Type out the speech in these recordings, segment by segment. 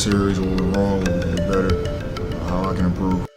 series, what went wrong, what went better, how I can improve.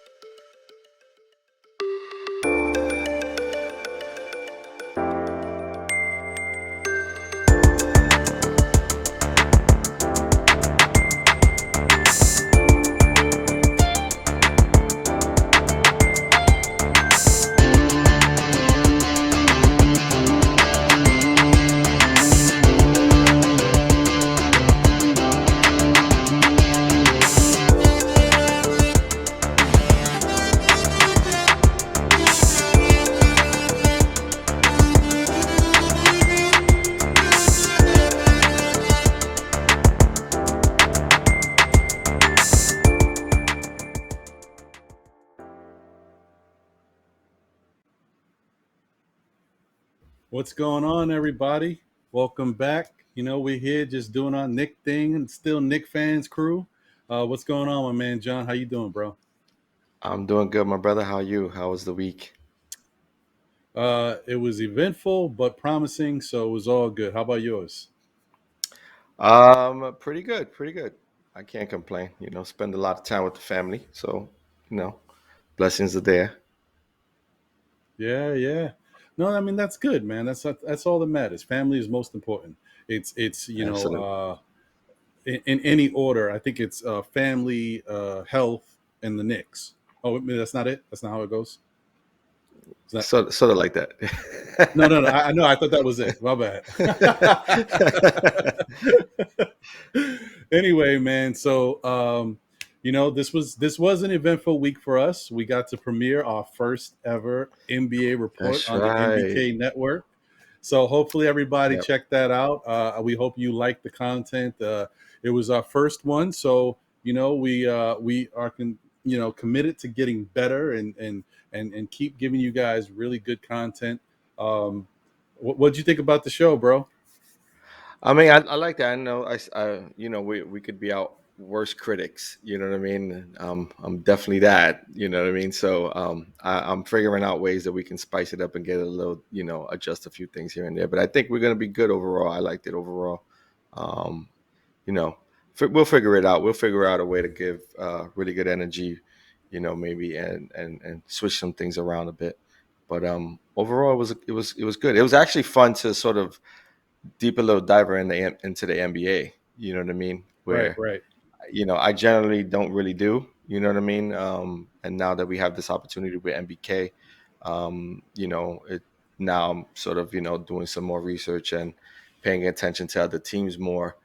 What's going on, everybody? Welcome back. We're here just doing our Nick thing and still Nick fans crew. What's going on, my man John? How you doing, bro? I'm doing good, my brother. How are you? How was the week? It was eventful but promising, so it was all good. How about yours? Pretty good, pretty good. I can't complain. Spend a lot of time with the family, so you know, blessings are there. Yeah, yeah. No, I mean that's good, man. That's all that matters. Family is most important. It's Absolutely. in any order. I think it's family, health, and the Knicks. Oh, that's not it. That's not how it goes. Is that Sort of like No, no, no. that. I know. I thought that was it. My bad. Anyway, man. So, this was an eventful week for us. We got to premiere our first ever NBA report That's on the right. NBK network. So hopefully everybody Yep. check that out. We hope you like the content. It was our first one, so we are committed to getting better and keep giving you guys really good content. What'd you think about the show, bro? I mean, I like that. I know, we could be our worst critics. You know what I mean? I'm definitely that. You know what I mean? So, I'm figuring out ways that we can spice it up and get a little, adjust a few things here and there. But I think we're gonna be good overall. I liked it overall. Um, you know, we'll figure it out. We'll figure out a way to give really good energy. Maybe and switch some things around a bit. But overall, it was good. It was actually fun to sort of deep a little diver into the NBA. You know what I mean? Right, Where right. I generally don't really do. You know what I mean? And now that we have this opportunity with MBK, it now I'm sort of doing some more research and paying attention to other teams more,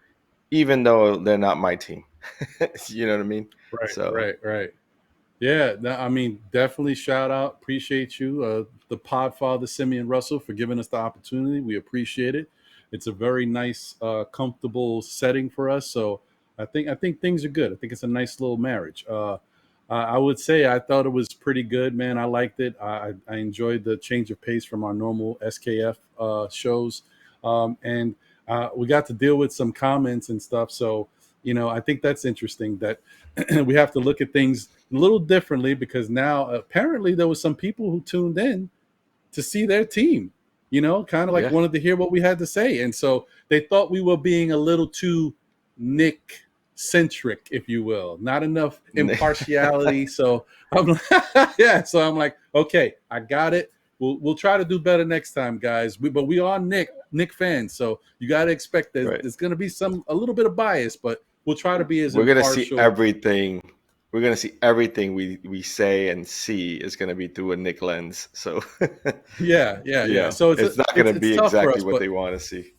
even though they're not my team. You know what I mean? Right, So right, right. Yeah, I mean, definitely shout out. Appreciate you, the Podfather Simeon Russell, for giving us the opportunity. We appreciate it. It's a very nice, comfortable setting for us. So I think things are good. I think it's a nice little marriage. I would say I thought it was pretty good, man. I liked it. I enjoyed the change of pace from our normal SKF shows, and we got to deal with some comments and stuff. So I think that's interesting that we have to look at things a little differently because now apparently there was some people who tuned in to see their team, kind of like yeah, wanted to hear what we had to say. And so they thought we were being a little too Nick centric, if you will, not enough impartiality. So I'm like, yeah. So I'm like, okay, I got it. We'll try to do better next time, guys. But we are Nick fans, so you got to expect right. there's going to be a little bit of bias, but we'll try to be as We're gonna see impartial. everything. We're gonna see everything we say and see is gonna be through a Nick lens. So, Yeah, yeah, yeah. So it's not it's gonna it's be tough for exactly us, what but they want to see.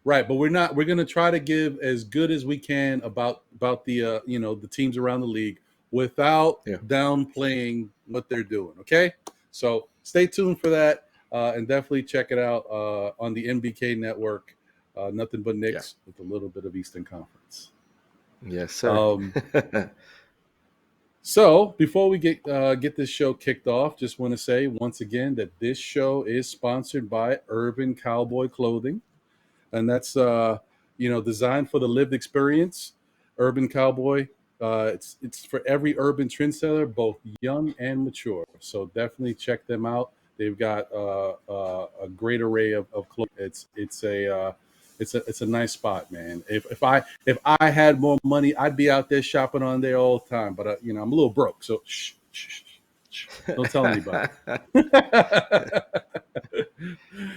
right, but we're gonna try to give as good as we can about the the teams around the league without Yeah, downplaying what they're doing. Okay, so stay tuned for that, and definitely check it out on the NBK network. Nothing but yeah, Knicks with a little bit of Eastern Conference. yes, sir. Um, So before we get this show kicked off, just want to say once again that this show is sponsored by Urban Cowboy Clothing, and that's designed for the lived experience. Urban Cowboy, it's for every urban trendsetter, both young and mature. So definitely check them out. They've got a great array of clothes. it's a nice spot, man. If I had more money, I'd be out there shopping on there all the time. But I'm a little broke, so shh, shh, shh, shh. Don't tell anybody.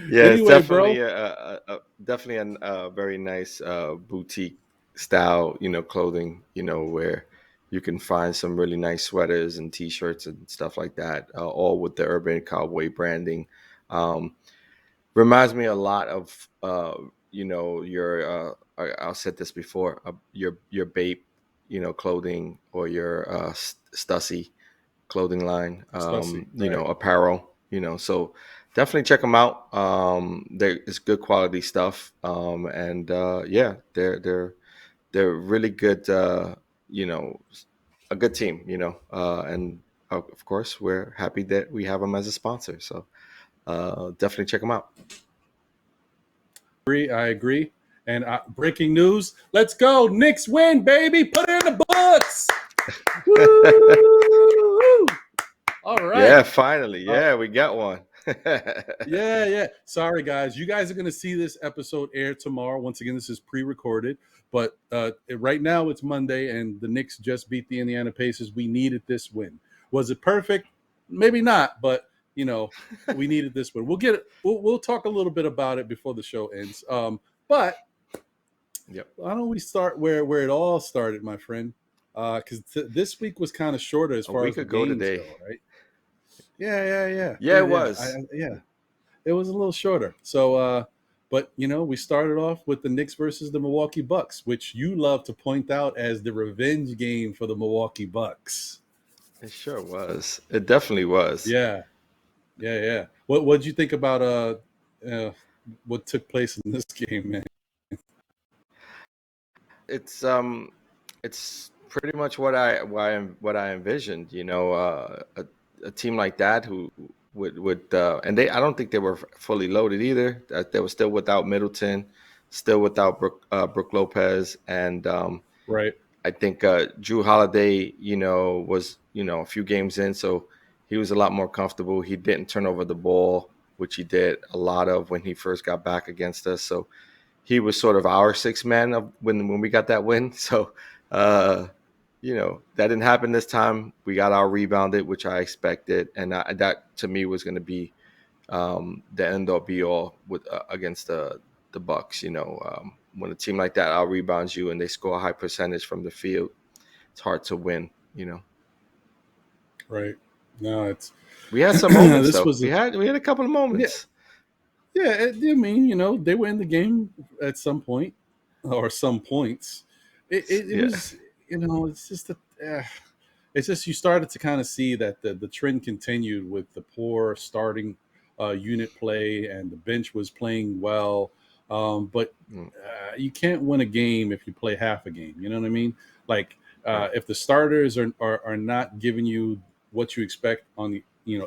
Yeah, it's Anyway, definitely bro. definitely a very nice boutique style, clothing, where you can find some really nice sweaters and t-shirts and stuff like that, all with the Urban Cowboy branding. Um, Reminds me a lot of your I'll said this before, your Bape, clothing, or your Stussy clothing line, Stussy, right? apparel, so definitely check them out. There is good quality stuff. And yeah, they're really good, you know, a good team, and of course we're happy that we have them as a sponsor. So definitely check them out. I agree. And breaking news: let's go, Knicks win, baby! Put it in the books. Woo! All Yeah, right. finally. Yeah, we got one. Yeah, yeah. Sorry, guys. You guys are going to see this episode air tomorrow. Once again, this is pre-recorded, but right now it's Monday, and the Knicks just beat the Indiana Pacers. We needed this win. Was it perfect? Maybe not, but we needed this win. We'll get it. We'll talk a little bit about it before the show ends. But Yep. why don't we start where it all started, my friend? Because this week was kind of shorter as A far as week the ago games today. go, right? Yeah. Yeah, it was. Yeah. It was a little shorter. So, but we started off with the Knicks versus the Milwaukee Bucks, which you love to point out as the revenge game for the Milwaukee Bucks. It sure was. It definitely was. Yeah. What'd you think about uh what took place in this game, man? It's pretty much what I envisioned. A team like that who would and I don't think they were fully loaded either. They were still without Middleton, still without Brook Lopez, and Right. I think Drew Holiday, was a few games in, so he was a lot more comfortable. He didn't turn over the ball, which he did a lot of when he first got back against us. So he was sort of our sixth man of when we got that win. So uh, that didn't happen this time. We got our rebounded, which I expected, and that to me was going to be the end all be all with against the Bucks. When a team like that out rebounds you and they score a high percentage from the field, it's hard to win. Right. No, it's We had some moments this though. was We had a couple of yeah, moments. yeah. I mean, they were in the game at some point or some points. It Yeah. was, it's just it's just you started to kind of see that the trend continued with the poor starting unit play, and the bench was playing well. But Mm, you can't win a game if you play half a game. You know what I mean? Like right. if the starters are not giving you what you expect on the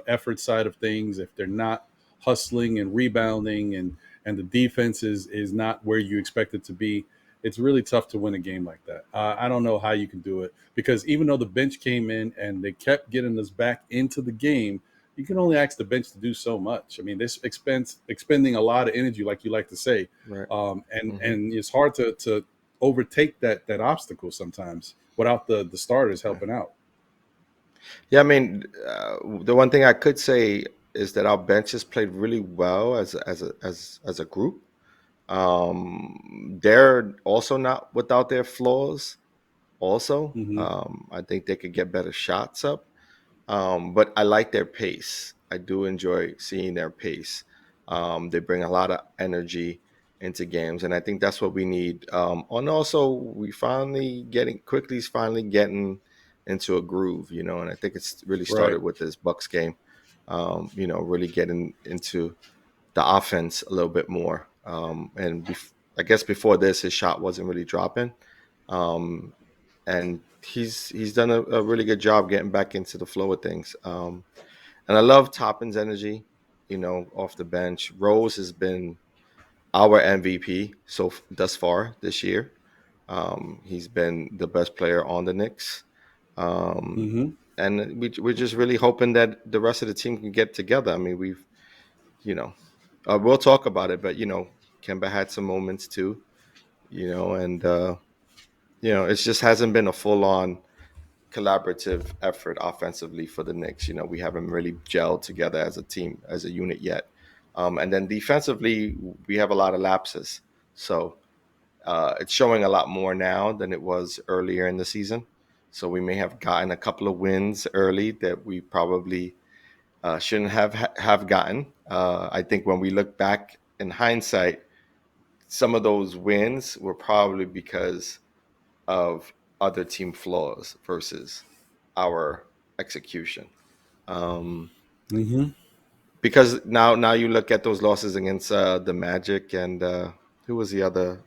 effort side of things, if they're not hustling and rebounding, and the defense is not where you expect it to be, it's really tough to win a game like that. I don't know how you can do it, because even though the bench came in and they kept getting us back into the game, you can only ask the bench to do so much. I mean, this expending a lot of energy, like you like to say, Right. and Hmm. and it's hard to overtake that obstacle sometimes without the starters helping out. Yeah, I mean, the one thing I could say is that our benches played really well as a group. They're also not without their flaws. Also, Hmm. I think they could get better shots up. But I like their pace. I do enjoy seeing their pace. They bring a lot of energy into games, and I think that's what we need. And also, Quickly's finally getting into a groove, and I think it's really Right. started with this Bucks game. Really getting into the offense a little bit more. I guess before this, his shot wasn't really dropping. Um, and he's done a really good job getting back into the flow of things. And I love Toppin's energy, off the bench. Rose has been our MVP thus far this year. He's been the best player on the Knicks. Um, Hmm. and we're just really hoping that the rest of the team can get together. I mean, you know, we'll talk about it, but Kemba had some moments too, and it just hasn't been a full on collaborative effort offensively for the Knicks. We haven't really gelled together as a team, as a unit yet. And then defensively, we have a lot of lapses. So it's showing a lot more now than it was earlier in the season. So we may have gotten a couple of wins early that we probably shouldn't have gotten. I think when we look back in hindsight, some of those wins were probably because of other team flaws versus our execution. Mm-hmm. Because now you look at those losses against the Magic and who was the other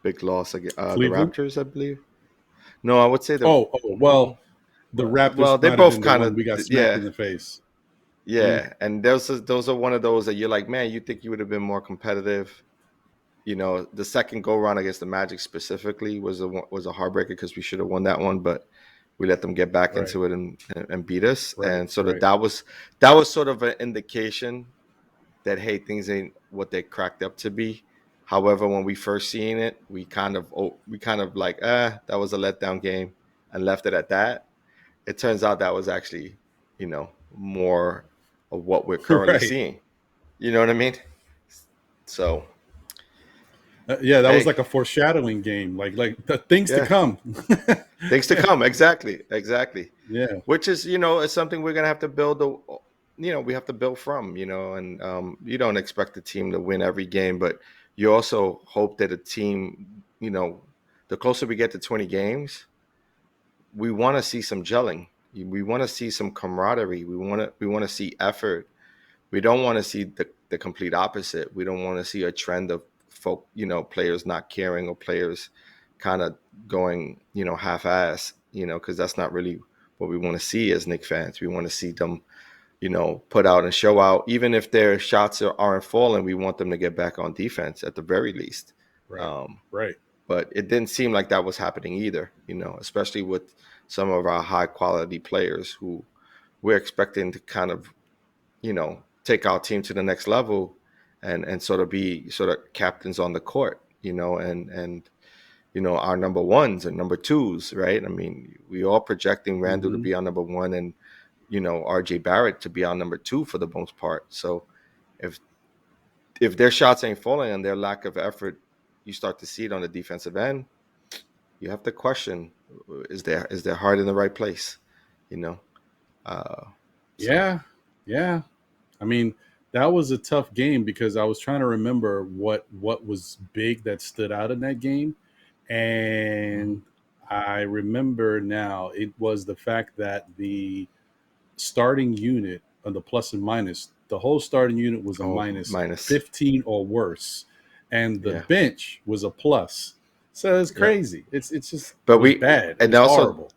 big loss? The Cleveland. Raptors, I believe. No, I would say Well, the well, Raptors they might have both been the kind one of, we got smacked yeah, in the face. Mm, yeah, and those are one of those that you're like, man, you think you would have been more competitive. The second go round against the Magic specifically was a heartbreaker because we should have won that one, but we let them get back right, into it and beat us, right, and so right. that was sort of an indication that, hey, things ain't what they cracked up to be. However, when we first seen it, we kind of like, that was a letdown game, and left it at that. It turns out that was actually, more of what we're currently Right. seeing. You know what I mean? So, Yeah, that was hey, like a foreshadowing game, like the things to yeah, come. things to come. Exactly. Yeah, Which is, is something we're gonna have to build. We have to build from. And you don't expect the team to win every game, but you also hope that a team, the closer we get to 20 games, we want to see some gelling. We want to see some camaraderie. We want to see effort. We don't want to see the complete opposite. We don't want to see a trend of players not caring or players kind of going, half-ass, because that's not really what we want to see as Knicks fans. We want to see them, put out and show out. Even if their shots aren't falling, we want them to get back on defense at the very least. right, Um, right. but it didn't seem like that was happening either, especially with some of our high quality players who we're expecting to kind of, take our team to the next level and sort of be sort of captains on the court, and our number ones and number twos, right? I mean, we all projecting Randall to Mm-hmm. be our number one and RJ Barrett to be our number two for the most part. So if their shots ain't falling and their lack of effort, you start to see it on the defensive end. You have to question: is their heart in the right place? You know. Uh, so Yeah, yeah. I mean, that was a tough game because I was trying to remember what was big that stood out in that game, mhm. and I remember now it was the fact that the starting unit on the plus and minus, the whole starting unit was a Oh, minus minus. 15 or worse, and the Yeah. bench was a plus. So it's Yeah. crazy. It's just it But was bad. It and was also horrible.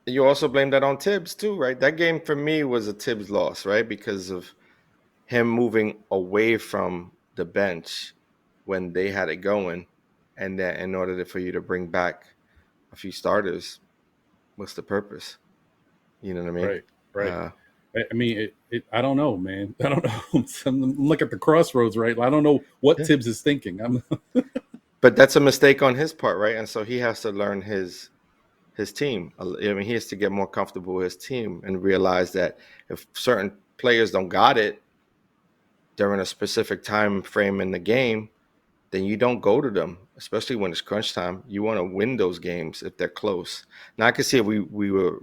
you also blame that on Tibbs too, right? That game for me was a Tibbs loss, right? Because of him moving away from the bench when they had it going, and then in order for you to bring back a few starters, what's the purpose? You know what I mean? Right, right. Uh, I mean, I don't know, man. I don't know. I'm like at the crossroads, right? I don't know what yeah. Tibbs is thinking. I'm But that's a mistake on his part, right? And so he has to learn his team. I mean, he has to get more comfortable with his team and realize that if certain players don't got it during a specific time frame in the game, then you don't go to them, especially when it's crunch time. You want to win those games if they're close. Now I can see if we were,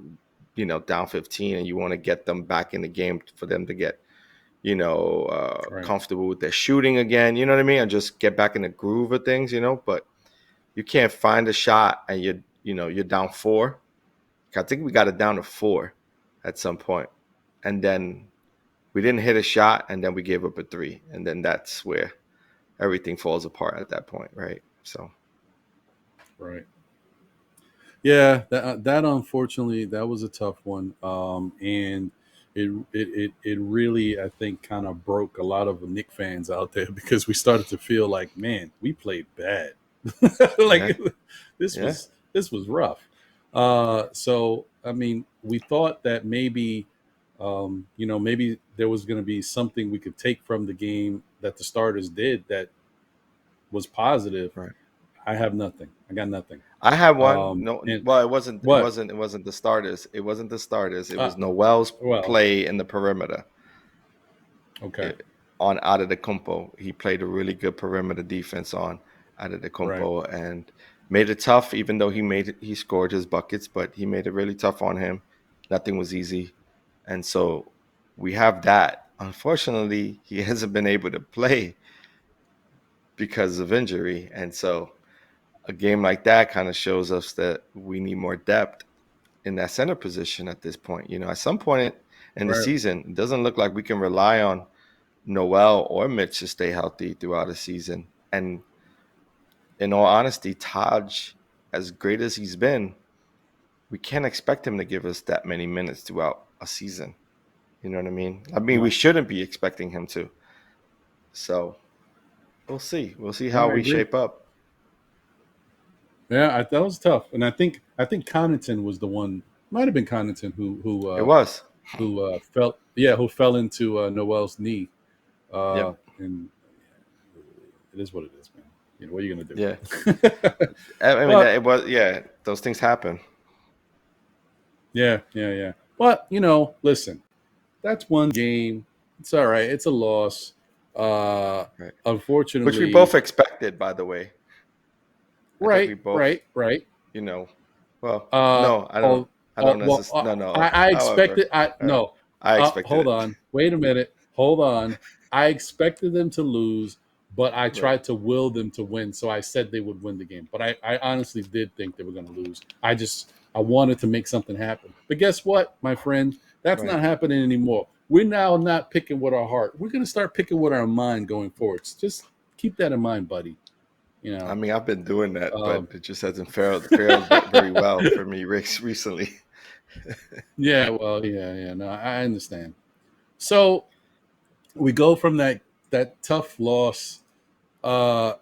down 15 and you want to get them back in the game for them to get, right. comfortable with their shooting again, you know what I mean? And just get back in the groove of things, but you can't find a shot and you're down four. I think we got it down to four at some point. And then we didn't hit a shot and then we gave up a three. And then that's where everything falls apart at that point, right? So Right. Yeah, that unfortunately that was a tough one, and it really I think kind of broke a lot of Nick fans out there because we started to feel like, man, we played bad, yeah, like yeah, this was rough. So I mean, we thought that maybe, maybe there was going to be something we could take from the game that the starters did that was positive. Right. I have nothing. I got nothing. I had one. No, And well, it wasn't. It what? wasn't. It wasn't the starters. It wasn't the starters. It Uh, was Noel's well, play in the perimeter. okay, On out of the Kumpo. He played a really good perimeter defense on out of the right, Kumpo and made it tough, even though he scored his buckets, but he made it really tough on him. Nothing was easy. And so we have that. Unfortunately, he hasn't been able to play because of injury. And so a game like that kind of shows us that we need more depth in that center position at this point. You know, at some point in the right. season, it doesn't look like we can rely on Noel or Mitch to stay healthy throughout the season. And in all honesty, Taj, as great as he's been, we can't expect him to give us that many minutes throughout a season. You know what I mean? I mean, we No, shouldn't be expecting him to. So we'll see. We'll see no, how I we agree. shape up. Yeah, that was tough, and I think Connaughton was the one. Might have been Connaughton who who It uh, was. who who fell into Noel's knee, Yep. and it is what it is, man. You know what are you gonna Yeah. do? I mean, But it was. Yeah, those things happen. yeah, yeah, yeah. But listen, that's one game. It's all right. It's a loss. Uh, Right. Which we unfortunately, both expected, by the way. I think we right, both, right, right. you know, well, Uh, no, I don't. oh, I don't well, necessarily. No, no. I However, expected. I uh, no. I expected Hold it. on. Wait a minute. Hold on. I expected them to lose, but I Right. tried to will them to win. So I said they would win the game. But I honestly did think they were going to lose. I wanted to make something happen. But guess what, my friend? That's Right. not happening anymore. We're now not picking with our heart. We're going to start picking with our mind going forwards. Just keep that in mind, buddy. You I know. mean, I've been doing that, but Um, it just hasn't fared very well for me recently. yeah. Well. Yeah. Yeah. No, I understand. So we go from that tough loss to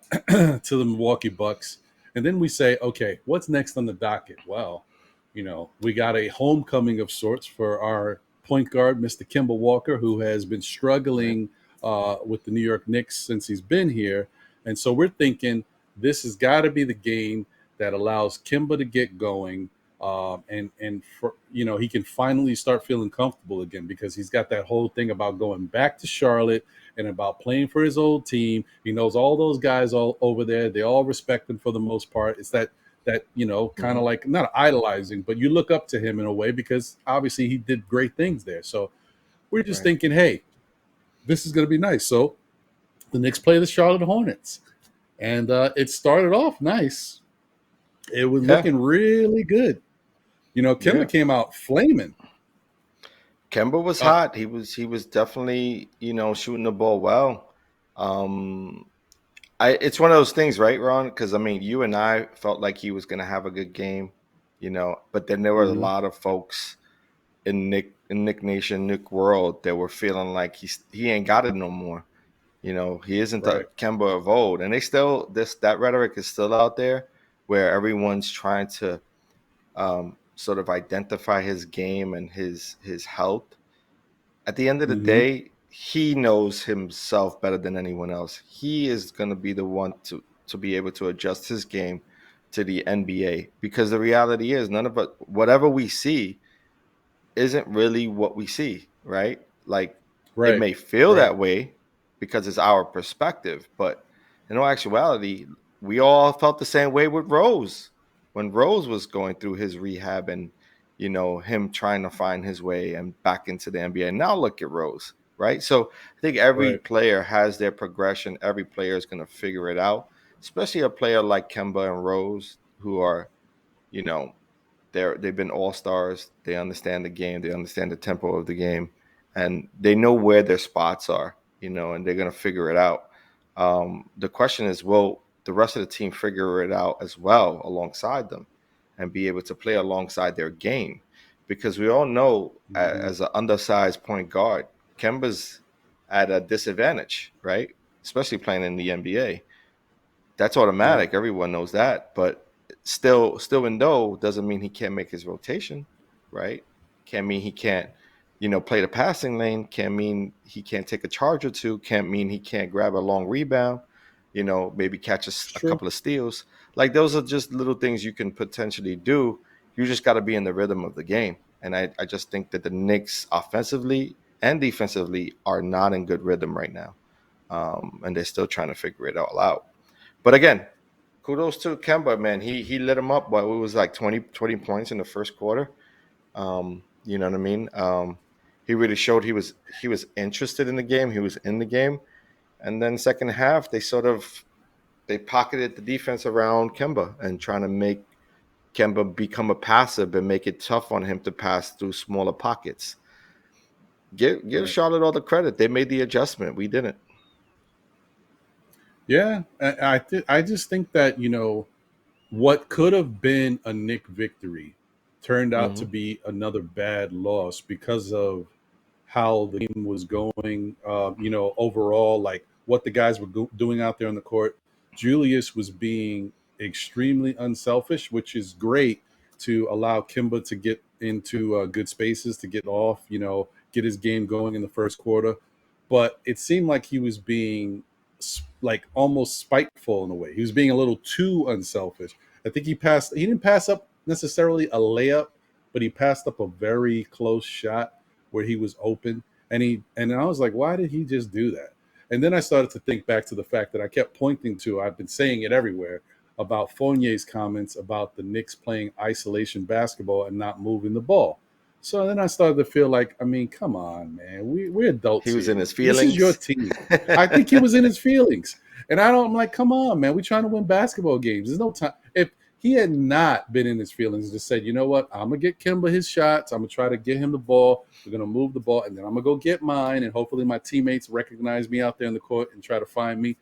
the Milwaukee Bucks, and then we say, okay, what's next on the docket? Well, we got a homecoming of sorts for our point guard, Mr. Kemba Walker, who has been Right. struggling with the New York Knicks since he's been here, and so we're thinking this has got to be the game that allows Kemba to get going. And for, he can finally start feeling comfortable again because he's got that whole thing about going back to Charlotte and about playing for his old team. He knows all those guys all over there. They all respect him for the most part. It's that kind Hmm. of like not idolizing, but you look up to him in a way because obviously he did great things there. So we're just Right. thinking, hey, this is going to be nice. So the Knicks play the Charlotte Hornets, and it started off nice. It was Yeah. looking really good. Yeah. Kimba came out flaming. Kemba was Uh, hot. He was definitely, shooting the ball well. Um, it's one of those things, right, Ron? Because I mean, you and I felt like he was going to have a good game, but then there were a mhm, lot of folks in Nick Nation, Nick World that were feeling like he ain't got it no more. He isn't the right. Kemba of old, and they still that rhetoric is still out there where everyone's trying to sort of identify his game and his health. At the end of the Hmm. day, he knows himself better than anyone else. He is going to be the one to be able to adjust his game to the NBA because the reality is none of it, whatever we see isn't really what we see, right? Like it Right. may feel Right. that way because it's our perspective, but in all actuality, we all felt the same way with Rose when Rose was going through his rehab and him trying to find his way and back into the NBA. Now look at Rose, right? So I think every Right. player has their progression. Every player is going to figure it out, especially a player like Kemba and Rose who are, you know, they've been all stars. They understand the game. They understand the tempo of the game, and they know where their spots are. And they're gonna figure it out. The question is, will the rest of the team figure it out as well alongside them, and be able to play alongside their game? Because we all know, Hmm. as an undersized point guard, Kemba's at a disadvantage, right? Especially playing in the NBA. That's Yeah. automatic. Everyone knows that. But still in though doesn't mean he can't make his rotation, right? Can't mean he can't, play the passing lane. Can't mean he can't take a charge or two. Can't mean he can't grab a long rebound. maybe catch a True. couple of steals. Like those are just little things you can potentially do. You just got to be in the rhythm of the game. And I just think that the Knicks offensively and defensively are not in good rhythm right now. And they're still trying to figure it all out. But again, kudos to Kemba, man. He lit him up, but it was like 20 points in the first quarter. You know what I mean? He really showed he was interested in the game. He was in the game. And then second half, they pocketed the defense around Kemba and trying to make Kemba become a passer and make it tough on him to pass through smaller pockets. Give Right. Charlotte all the credit. They made the adjustment. We didn't. Yeah, I just think that what could have been a Nick victory turned out to Mm-hmm. be another bad loss because of how the game was going. Overall, like what the guys were doing out there on the court. Julius was being extremely unselfish, which is great to allow Kimba to get into good spaces to get off. Get his game going in the first quarter. But it seemed like he was being like almost spiteful in a way. He was being a little too unselfish. I think he didn't pass up necessarily a layup, but he passed up a very close shot where he was open. And I was like, why did he just do that? And then I started to think back to the fact that I kept pointing to, I've been saying it everywhere, about Fournier's comments about the Knicks playing isolation basketball and not moving the ball. So then I started to feel like, I mean, come on, man. We're adults He was in here. his This is your feelings. team. I think he was in his feelings. And I'm like, come on, man. We're trying to win basketball games. There's no time. If he had not been in his feelings and just said, you know what, I'm going to get Kimba his shots. I'm going to try to get him the ball. We're going to move the ball. And then I'm going to go get mine. And hopefully my teammates recognize me out there in the court and try to find me.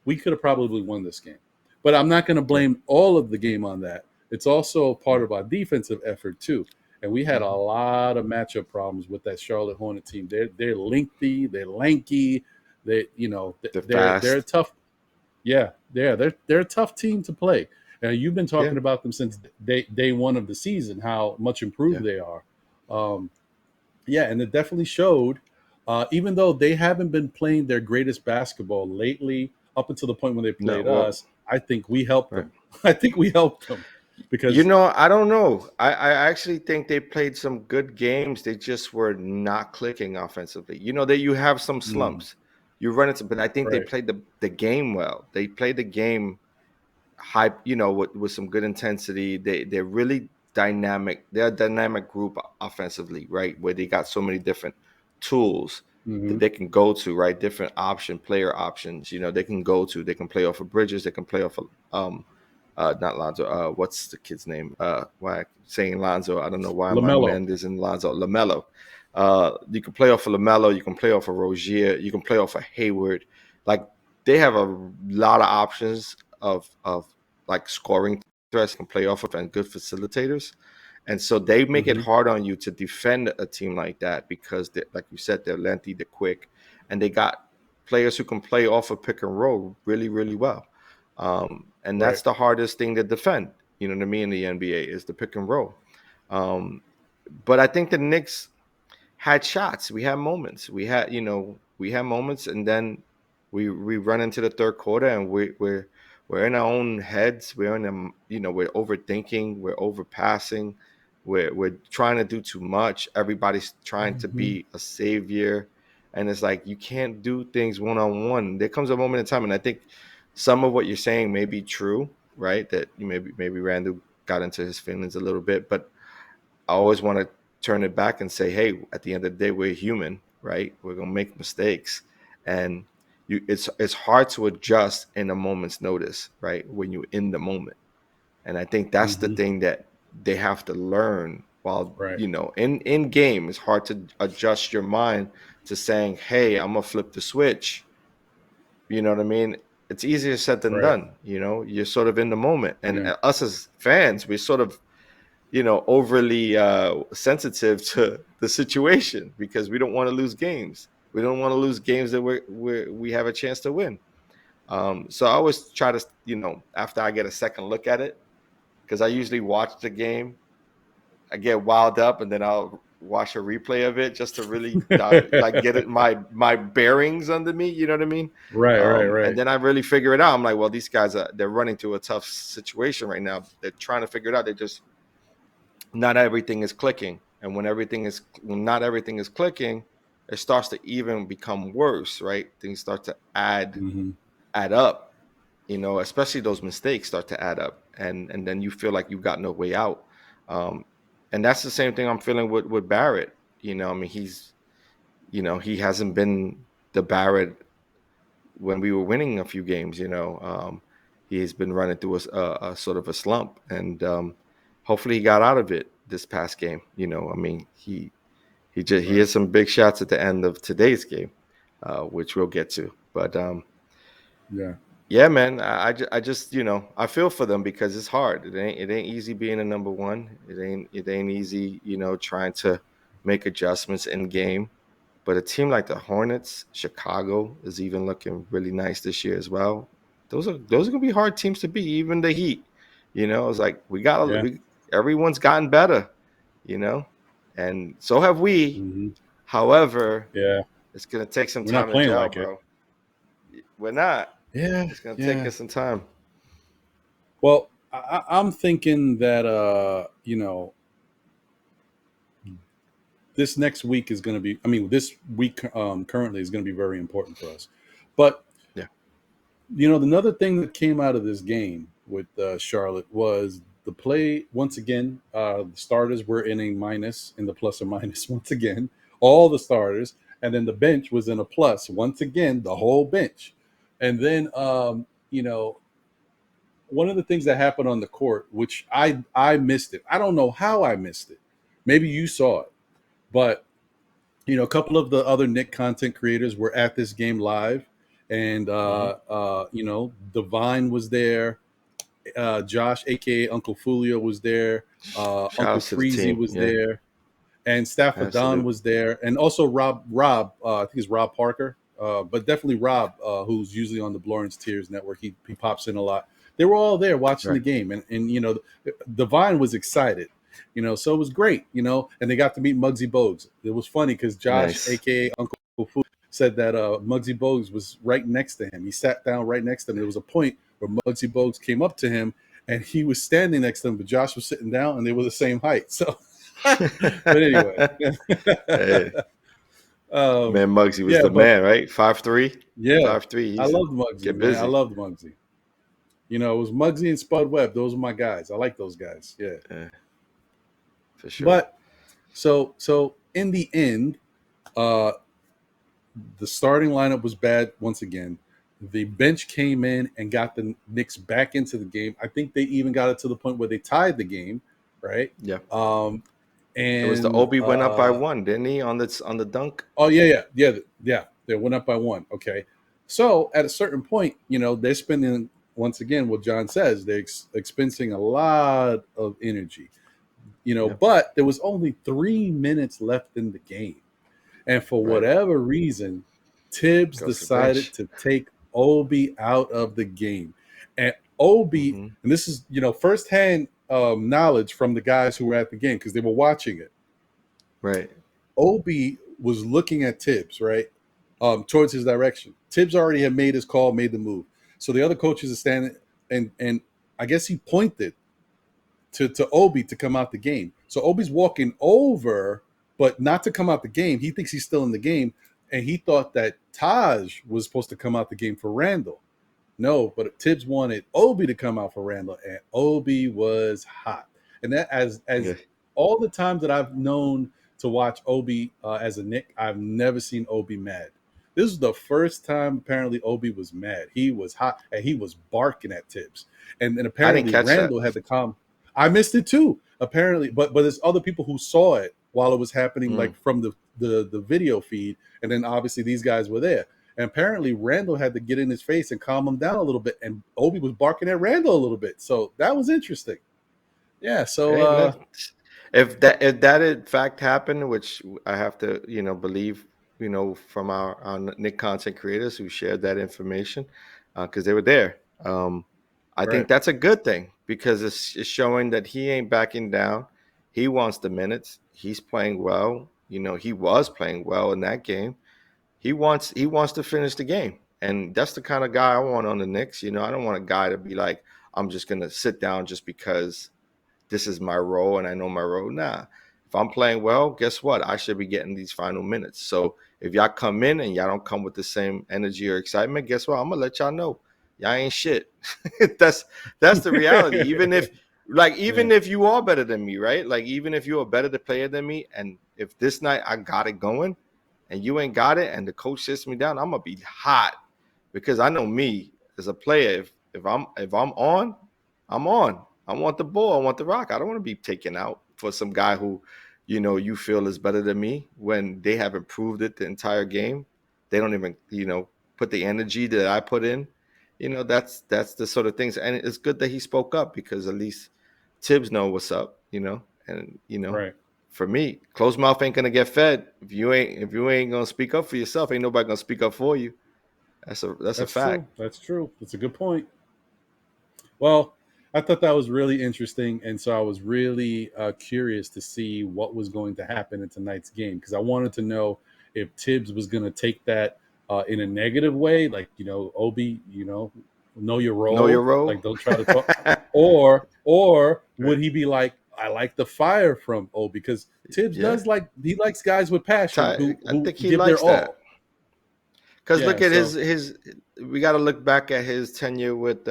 We could have probably won this game. But I'm not going to Yeah. blame all of the game on that. It's also part of our defensive effort, too. And we had a lot of matchup problems with that Charlotte Hornet team. They're lengthy, they're lanky, They're they're a fast. tough. Yeah, they're a tough team to play. And you've been Yeah. talking about them since day one of the season, how much improved Yeah. they are. Um, yeah, and it definitely showed. Even though they haven't been playing their greatest basketball lately, up until the point when they No. played Well. us, I think we helped Right. them. I think we helped them because I don't know. I actually think they played some good games. They just were not clicking offensively. That you have some mm, slumps. You run into, but I think they right. played the game well. They played the game hype, with some good intensity. They're really dynamic. They're a dynamic group offensively, right? Where they got so many different tools that Hmm. they can go to, right? Different player options. They can go to. They can play off of Bridges. They can play off of not Lonzo. What's the kid's name? Why I'm saying Lonzo? I don't know why my LaMelo. man is in Lonzo. Lamelo. You can play off of Lamelo. You can play off of Rozier. You can play off of Hayward. Like they have a lot of options of like scoring threats, can play off of, and good facilitators. And so they make it Hmm. hard on you to defend a team like that because, like you said, they're lengthy, they're quick, and they got players who can play off of pick and roll really, really well. And Right. that's the hardest thing to defend. You know what I mean? In the NBA is the pick and roll. Um, but I think the Knicks had shots. We had moments. We had moments, and then we run into the third quarter, and we're in our own heads. We're in them. We're overthinking. We're overpassing. We're trying to do too much. Everybody's trying to Hmm. be a savior, and it's like you can't do things one on one. There comes a moment in time, and I think some of what you're saying may be true, right? That maybe Randall got into his feelings a little bit, but I always want to turn it back and say, hey, at the end of the day, we're human, right? We're gonna make mistakes, and it's hard to adjust in a moment's notice, right? When you're in the moment, and I think that's the Hmm. thing that they have to learn. While Right. in game, it's hard to adjust your mind to saying, hey, I'm gonna flip the switch. You know what I mean? It's easier said than Right. done. You're sort of in the moment, and Yeah. us as fans, we sort of overly sensitive to the situation because we don't want to lose games. We don't want to lose games that we have a chance to win. So I always try to, after I get a second look at it, because I usually watch the game, I get wild up and then I'll watch a replay of it just to really like get it my bearings under me. You know what I mean? Right. And then I really figure it out. I'm like, well, these guys they're running to a tough situation right now. They're trying to figure it out. They're just not everything is clicking, and when not everything is clicking, it starts to even become worse. Right? Things start to Mm-hmm. add up. Especially those mistakes start to add up, and then you feel like you've got no way out. And that's the same thing I'm feeling with Barrett. I mean, he hasn't been the Barrett when we were winning a few games. He's been running through a sort of a slump, and hopefully he got out of it this past game. I mean, he had some big shots at the end of today's game, which we'll get to, but. Yeah, man. I just I feel for them because it's hard. It ain't easy being a number one. It ain't easy trying to make adjustments in game. But a team like the Hornets, Chicago is even looking really nice this year as well. Those are gonna be hard teams to beat. Even the Heat, it's like everyone's gotten better, and so have we. Mm-hmm. However, Yeah, it's gonna take some we're not time to playing gel, like it. bro. We're not. Yeah, It's gonna take us some time. Well, I'm thinking that this next week is going to be. I mean, this week currently is going to be very important for us. But Yeah. Another thing that came out of this game with Charlotte was the play. Once again, the starters were in a minus, in the plus or minus once again. All the starters, and then the bench was in a plus once again. The whole bench, and then one of the things that happened on the court, which I missed it. I don't know how I missed it. Maybe you saw it, but a couple of the other Nick content creators were at this game live, and Divine was there, Josh, aka Uncle Fulio, was there, Shout Uncle outs to the Freezy team. was Yeah, there, and Stafford Don absolutely. was there, and also Rob. I think it's Rob Parker, but definitely Rob, who's usually on the Blorange Tears network. He pops in a lot. They were all there watching the Right. game, and Divine was excited. So it was great. And they got to meet Muggsy Bogues. It was funny because Josh, Nice. aka Uncle Fu, said that Muggsy Bogues was right next to him. He sat down right next to him. There was a point where Muggsy Bogues came up to him, and he was standing next to him, but Josh was sitting down, and they were the same height. So, but anyway, Hey, man, Muggsy was yeah, the but man, right? 5'3", yeah, 5'3". I He's loved Muggsy, get man. I busy. loved Muggsy. It was Muggsy and Spud Webb. Those were my guys. I like those guys. Yeah. Yeah, for sure. But so in the end, uh, the starting lineup was bad once again. The bench came in and got the Knicks back into the game. I think they even got it to the point where they tied the game, right? Yeah, And it was the Obi went up by one, didn't he, on the dunk? Oh yeah. They went up by one. Okay, so at a certain point, they're spending, once again what John says, they're expensing a lot of energy. Yeah. But there was only 3 minutes left in the game. And for Right. whatever reason, Tibbs Goes to the bench. decided to take Obi out of the game. And Obi, Mhm. and this is, firsthand knowledge from the guys who were at the game because they were watching it. Right. Obi was looking at Tibbs, right, towards his direction. Tibbs already had made his call, made the move. So the other coaches are standing, and I guess he pointed to Obi to come out the game. So Obi's walking over, but not to come out the game. He thinks he's still in the game, and he thought that Taj was supposed to come out the game for Randall. No, but Tibbs wanted Obi to come out for Randall, and Obi was hot. And that, as Yeah. all the times that I've known to watch Obi as a Knick, I've never seen Obi mad. This is the first time apparently Obi was mad. He was hot and he was barking at Tibbs. And I didn't apparently catch that. Randall had to calm. I missed it too, apparently, but there's other people who saw it while it was happening, like from the video feed, and then obviously these guys were there. And apparently Randall had to get in his face and calm him down a little bit, and Obi was barking at Randall a little bit. So that was interesting. Yeah. So Hey, if that in fact happened, which I have to believe from our Nick content creators who shared that information because they were there. I think right. that's a good thing because it's showing that he ain't backing down. He wants the minutes. he's playing well. He was playing well in that game. He wants to finish the game, and that's the kind of guy I want on the Knicks. I don't want a guy to be like, I'm just gonna sit down just because this is my role and I know my role. Nah, if I'm playing well, guess what? I should be getting these final minutes. So if y'all come in and y'all don't come with the same energy or excitement, guess what? I'm gonna let y'all know y'all ain't shit. that's the reality. Even if if you are better than me, right? Like even if you're a better player than me, and if this night I got it going and you ain't got it and the coach sits me down, I'm gonna be hot because I know me as a player. If I'm on, I'm on. I want the ball. I want the rock. I don't want to be taken out for some guy who, you feel is better than me when they haven't proved it the entire game. They don't even, put the energy that I put in. That's the sort of things. And it's good that he spoke up because at least Tibbs know what's up, and Right. for me, closed mouth ain't gonna get fed. If you ain't gonna speak up for yourself, ain't nobody gonna speak up for you. That's a That's fact. true. That's true. That's a good point. Well, I thought that was really interesting, and so I was really curious to see what was going to happen in tonight's game because I wanted to know if Tibbs was going to take that in a negative way, like Obi, know your Know your role, like role. don't try to talk, or would he be like, I like the fire from Obi because Tibbs Yeah. does he likes guys with passion I who think he give their likes that. all. Because Yeah, look at so his we got to look back at his tenure with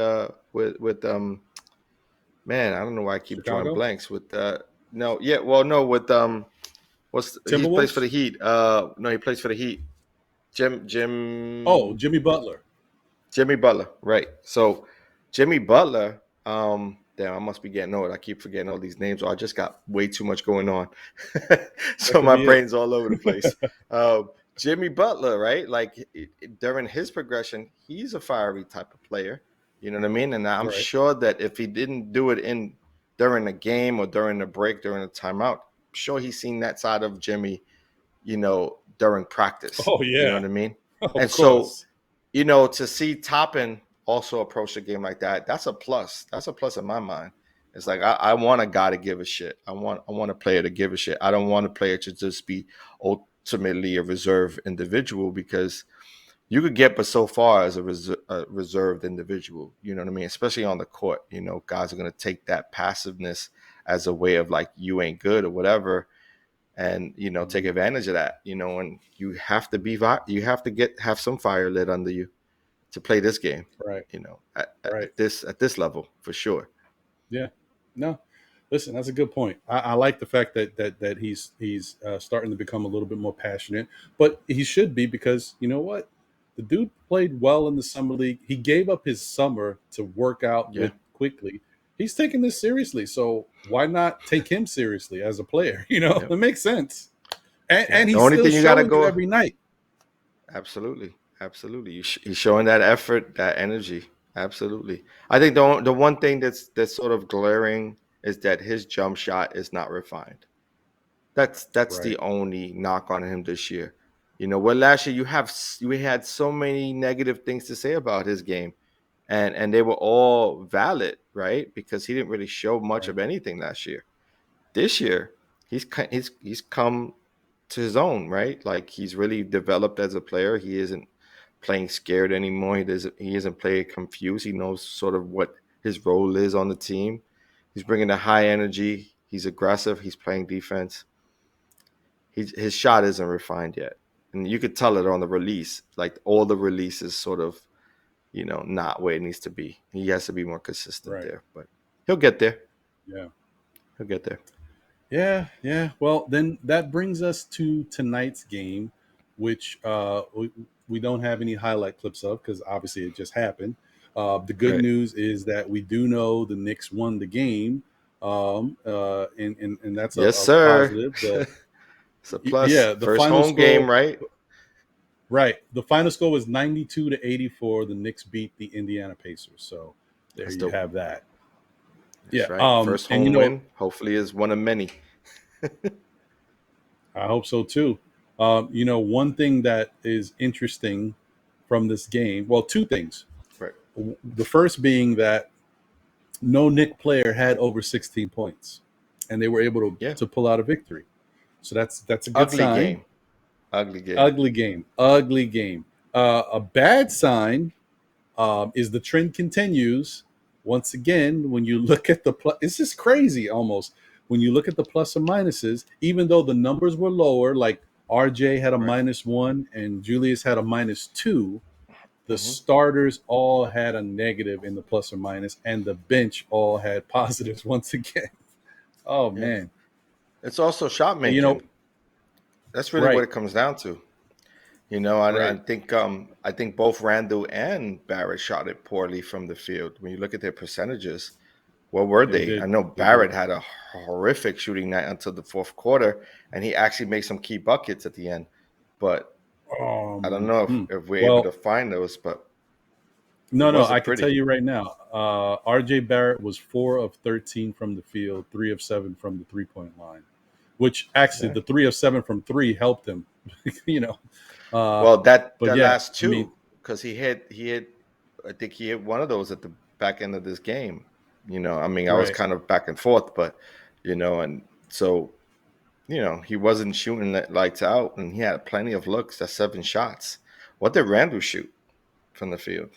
man, I don't know why I keep drawing Chicago blanks with no, yeah, well no, with he plays for the Timberwolves. Heat. No, he plays for the Heat. Jim Oh, Jim Jimmy Butler. Jimmy Butler, right. So Jimmy Butler, damn, I must be getting old. I keep forgetting all these names. I just got way too much going on. That So could my be it. brain's all over the place. Jimmy Butler, right? Like during his progression, he's a fiery type of player. You know what I mean? And I'm Right. sure that if he didn't do it during the game or during the break, during the timeout, I'm sure he's seen that side of Jimmy, during practice. Oh You know yeah, what I mean? of And so course. to see Toppin also approach a game like that, that's a plus. That's a plus in my mind. It's like I want a guy to give a shit. I want a player to give a shit. I don't want a player to just be ultimately a reserved individual because you could get but so far as a reserved individual. You know what I mean? Especially on the court. Guys are gonna take that passiveness as a way of like you ain't good or whatever, and take Mhm. advantage of that. And you have to you have to have some fire lit under you to play this game, Right. at, Right. at this level for sure. Yeah. No. Listen, that's a good point. I like the fact that he's starting to become a little bit more passionate, but he should be because you know what, the dude played well in the summer league. He gave up his summer to work out Yeah, with quickly. He's taking this seriously, so why not take him seriously as a player? yeah, It makes sense, yeah. and The he's only still thing you got to showing it go, every night. absolutely, absolutely. He's showing that effort, that energy. Absolutely. I think the one thing that's sort of glaring is that his jump shot is not refined. That's the Right. only knock on him this year. Where last year you had so many negative things to say about his game, and they were all valid, right? Because he didn't really show much Right. of anything last year. This year, he's come to his own, right? Like he's really developed as a player. He isn't playing scared anymore. He isn't playing confused. He knows sort of what his role is on the team. He's bringing a high energy. He's aggressive. He's playing defense. His shot isn't refined yet, and you could tell it on the release. Like all the release is sort of not where it needs to be. He has to be more consistent Right. there, but he'll get there. Yeah. He'll get there. Yeah, yeah. Well, then that brings us to tonight's game, which we don't have any highlight clips of because obviously it just happened. The good Right. news is that we do know the Knicks won the game, and that's Yes, a sir. positive. It's a plus. Yeah, the First final home game, score, right? right? The final score was 92-84. The Knicks beat the Indiana Pacers. So there That's you dope. have that. That's Yeah. right. First And home win. Hopefully, is one of many. I hope so too. One thing that is interesting from this game, well, two things. Right. The first being that no Nick player had over 16 points, and they were able Yeah. to pull out a victory. So that's a good Ugly sign. game. Ugly game. Ugly game. Ugly game. A bad sign is the trend continues. Once again, when you look at the plus, it's just crazy almost. When you look at the plus and minuses, even though the numbers were lower, like RJ had a Right. -1 and Julius had a -2, the Hmm. starters all had a negative in the plus or minus, and the bench all had positives once again. Oh Yeah. man. It's also shot And, you know, making. That's really what right, it comes down to. I right. think both Randall and Barrett shot it poorly from the field. When you look at their percentages, what were They they? I did. know They did. Barrett had a horrific shooting night until the fourth quarter, and he actually made some key buckets at the end. But I don't know if we're able to Well, find those, but it no, I wasn't can tell pretty. you right now. RJ Barrett was 4 of 13 from the field, 3 of 7 from the 3-point line, which actually Yeah. the 3 of 7 from 3 helped him, you know. Uh, Well, but that yeah, last I mean, two, because I think he hit one of those at the back end of this game. I mean, I was right. kind of back and forth, but and so he wasn't shooting lights out, and he had plenty of looks. That's 7 shots. What did Randall shoot from the field?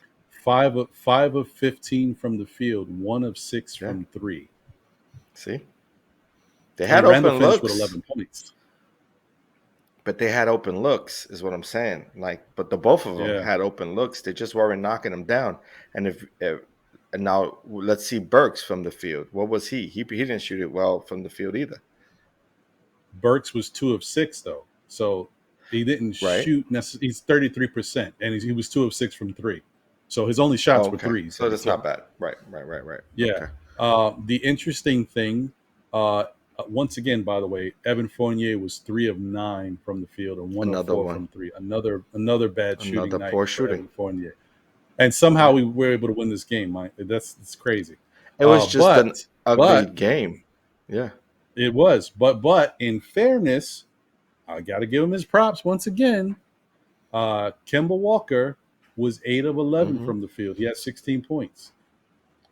5 of 15 from the field, 1 of 6 Yeah, from 3. see, they had And Randall open finished with looks, 11 points. but they had open looks, is what I'm saying. Like, but the both of them Yeah. had open looks. They just weren't knocking them down. And and now let's see Burks from the field. What was he? He didn't shoot it well from the field either, Burks was 2 of 6 though. So he didn't right? shoot necessarily. He's 33%, and he was 2 of 6 from 3. So his only Oh, shots were okay, threes so that he that's not took. bad. Right. Yeah. Okay, The interesting thing, once again, by the way, Evan Fournier was 3 of 9 from the field and 1 of another 4 one, from 3. Another bad shooting another night poor for shooting. Evan Fournier. And somehow Yeah, we were able to win this game. Mike. It's crazy. it was just an But ugly but game. Yeah. it was. But in fairness, I got to give him his props once again. Kemba Walker was 8 of 11 Hmm. from the field. He had 16 points.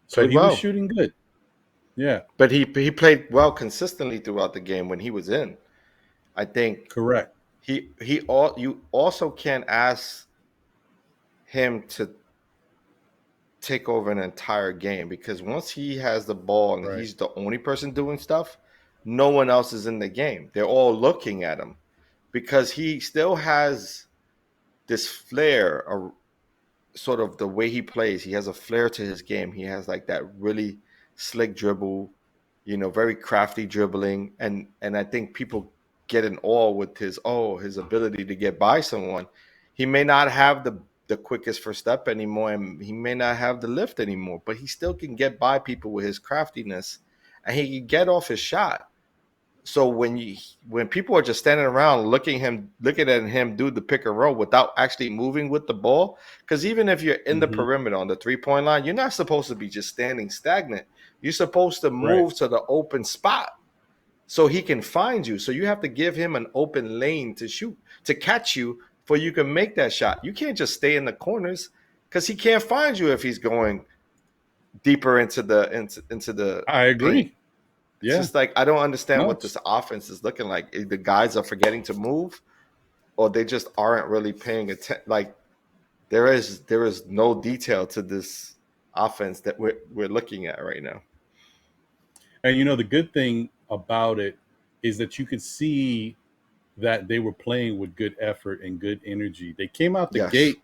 So Played he was well, shooting good. Yeah, but he played well consistently throughout the game when he was in. I think correct. you also can't ask him to take over an entire game, because once he has the ball and Right. he's the only person doing stuff, no one else is in the game. They're all looking at him because he still has this flair, or sort of the way he plays. He has a flair to his game. He has like that really slick dribble, very crafty dribbling, and I think people get in awe with his ability to get by someone. He may not have the quickest first step anymore, and he may not have the lift anymore, but he still can get by people with his craftiness, and he can get off his shot. So when people are just standing around looking at him do the pick and roll without actually moving with the ball, because even if you're in the Hmm. perimeter on the 3-point line, you're not supposed to be just standing stagnant. You're supposed to Right. move to the open spot so he can find you. So you have to give him an open lane to shoot, to catch you, for you can make that shot. You can't just stay in the corners, because he can't find you if he's going deeper into the I paint. agree. It's Yeah. just like, I don't understand No. what this offense is looking like. The guys are forgetting to move, or they just aren't really paying attention. Like, there is no detail to this offense that we're looking at right now. And the good thing about it is that you could see that they were playing with good effort and good energy. They came out the Yes. gate,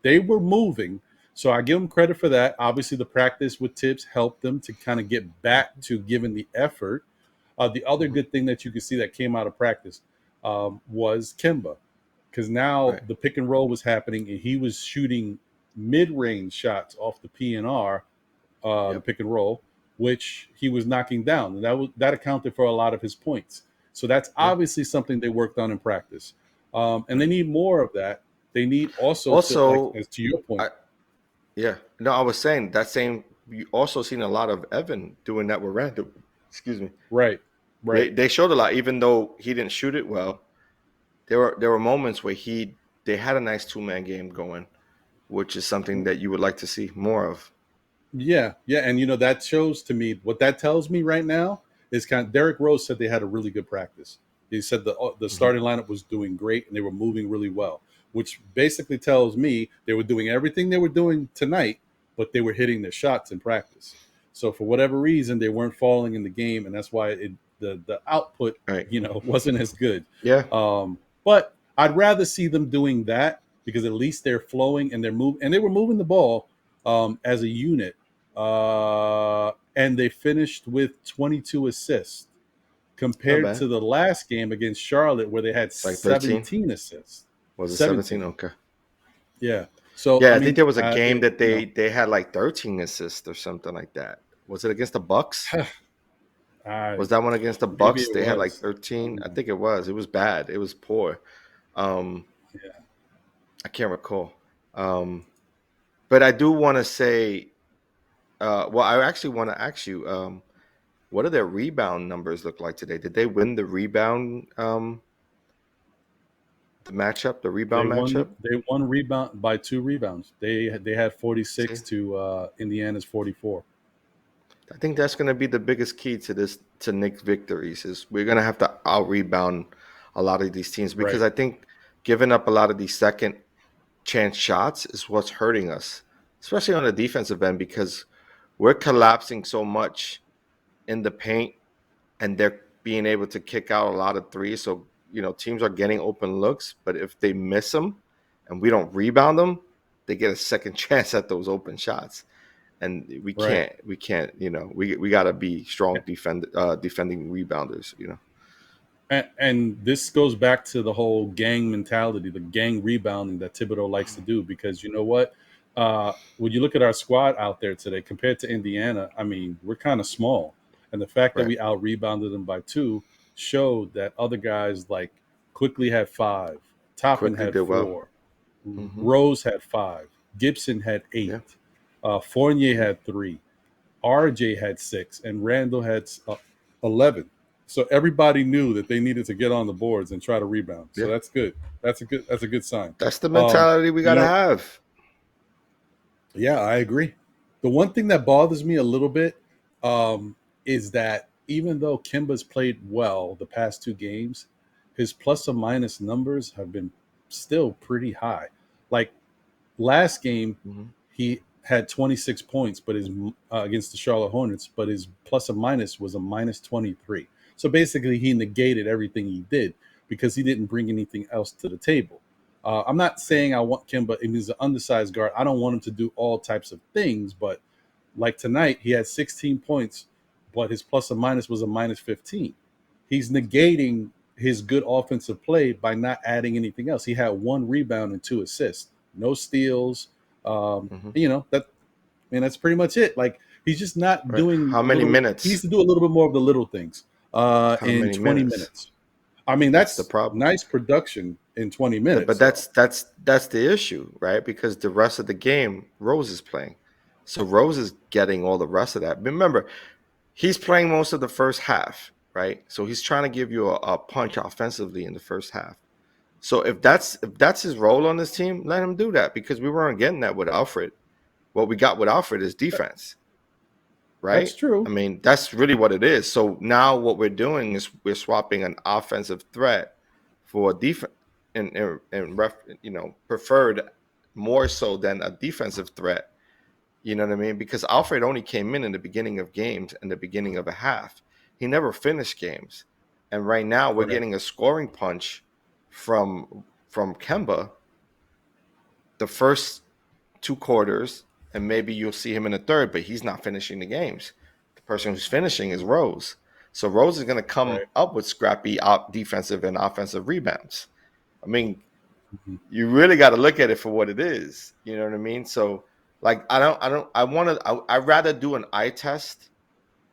they were moving. So I give them credit for that. Obviously, the practice with tips helped them to kind of get back to giving the effort. The other Mhm. good thing that you could see that came out of practice was Kimba, because now Right. the pick and roll was happening and he was shooting mid-range shots off the PNR, the Yep. pick and roll, which he was knocking down, and that accounted for a lot of his points. So that's Yeah. obviously something they worked on in practice, and they Right. need more of that. They need also to, like, Also, as to your point. I yeah. No, I was saying that same. You also seen a lot of Evan doing that with Randall. Excuse me. Right, They right. they showed a lot, even though he didn't shoot it well. There were moments where they had a nice 2-man game going, which is something that you would like to see more of. Yeah, and that shows to me what that tells me right now is Derrick Rose said they had a really good practice. He said the starting lineup was doing great and they were moving really well, which basically tells me they were doing everything they were doing tonight, but they were hitting their shots in practice. So for whatever reason, they weren't falling in the game, and that's why the output, Right. wasn't as good. Yeah. But I'd rather see them doing that because at least they're flowing and they were moving the ball as a unit, and they finished with 22 assists Not compared bad. to the last game against Charlotte where they had Like 13. 17 assists. Was it 17? Okay. Yeah. So Yeah, I I think mean, there was a game that they had like 13 assists or something like that. Was it against the Bucks? Was that one against the maybe Bucks? it They had like was. 13. I think it was. It was bad. It was poor. Yeah. I can't recall. But I do want to say, well, I actually want to ask you, what do their rebound numbers look like today? Did they win the rebound the matchup, the rebound matchup? They won rebound by 2 rebounds. They had 46 See, to Indiana's 44. I think that's going to be the biggest key to Knicks victories is we're going to have to out rebound a lot of these teams because Right. I think giving up a lot of these second chance shots is what's hurting us, especially on the defensive end because we're collapsing so much in the paint and they're being able to kick out a lot of threes. So, teams are getting open looks, but if they miss them and we don't rebound them, they get a second chance at those open shots. And we Right. can't, we got to be strong defending rebounders, And this goes back to the whole gang mentality, the gang rebounding that Thibodeau likes to do. Because you know what? When you look at our squad out there today compared to Indiana, I mean, we're kind of small. And the fact that Right. we out rebounded them by 2 showed that other guys like Quickly had 5, Toppin Quickly had did well. 4, Mm-hmm. Rose had 5, Gibson had 8, Yeah. Fournier had 3, RJ had 6, and Randall had 11. So everybody knew that they needed to get on the boards and try to rebound. So Yeah. that's good. That's a good sign. That's the mentality we got to have. Yeah, I agree. The one thing that bothers me a little bit is that even though Kimba's played well the past 2 games, his plus or minus numbers have been still pretty high. Like last game, Mm-hmm. he had 26 points, but his against the Charlotte Hornets, but his plus or minus was a minus 23. So basically, he negated everything he did because he didn't bring anything else to the table. I'm not saying I want Kimba, and he's an undersized guard. I don't want him to do all types of things, but like tonight, he had 16 points, but his plus or minus was a minus 15. He's negating his good offensive play by not adding anything else. He had 1 rebound and 2 assists, no steals. That's pretty much it. Like he's just not Right. doing How many minutes? He needs to do a little bit more of the little things. How In many 20 minutes? minutes. I mean, That's that's the problem. nice production in 20 minutes. But that's the issue, right? Because the rest of the game, Rose is playing. So Rose is getting all the rest of that. Remember, he's playing most of the first half, right? So he's trying to give you a punch offensively in the first half. So if that's his role on this team, let him do that because we weren't getting that with Alfred. What we got with Alfred is defense, right? That's true. I mean, that's really what it is. So now what we're doing is we're swapping an offensive threat for a defense and preferred more so than a defensive threat. You know what I mean? Because Alfred only came in the beginning of games and the beginning of a half. He never finished games. And right now we're Correct. getting a scoring punch from Kemba the first 2 quarters, and maybe you'll see him in the third, but he's not finishing the games. The person who's finishing is Rose. So Rose is going to come Right. up with scrappy defensive and offensive rebounds. I mean, Mhm. you really got to look at it for what it is. You know what I mean? So, like, I'd rather do an eye test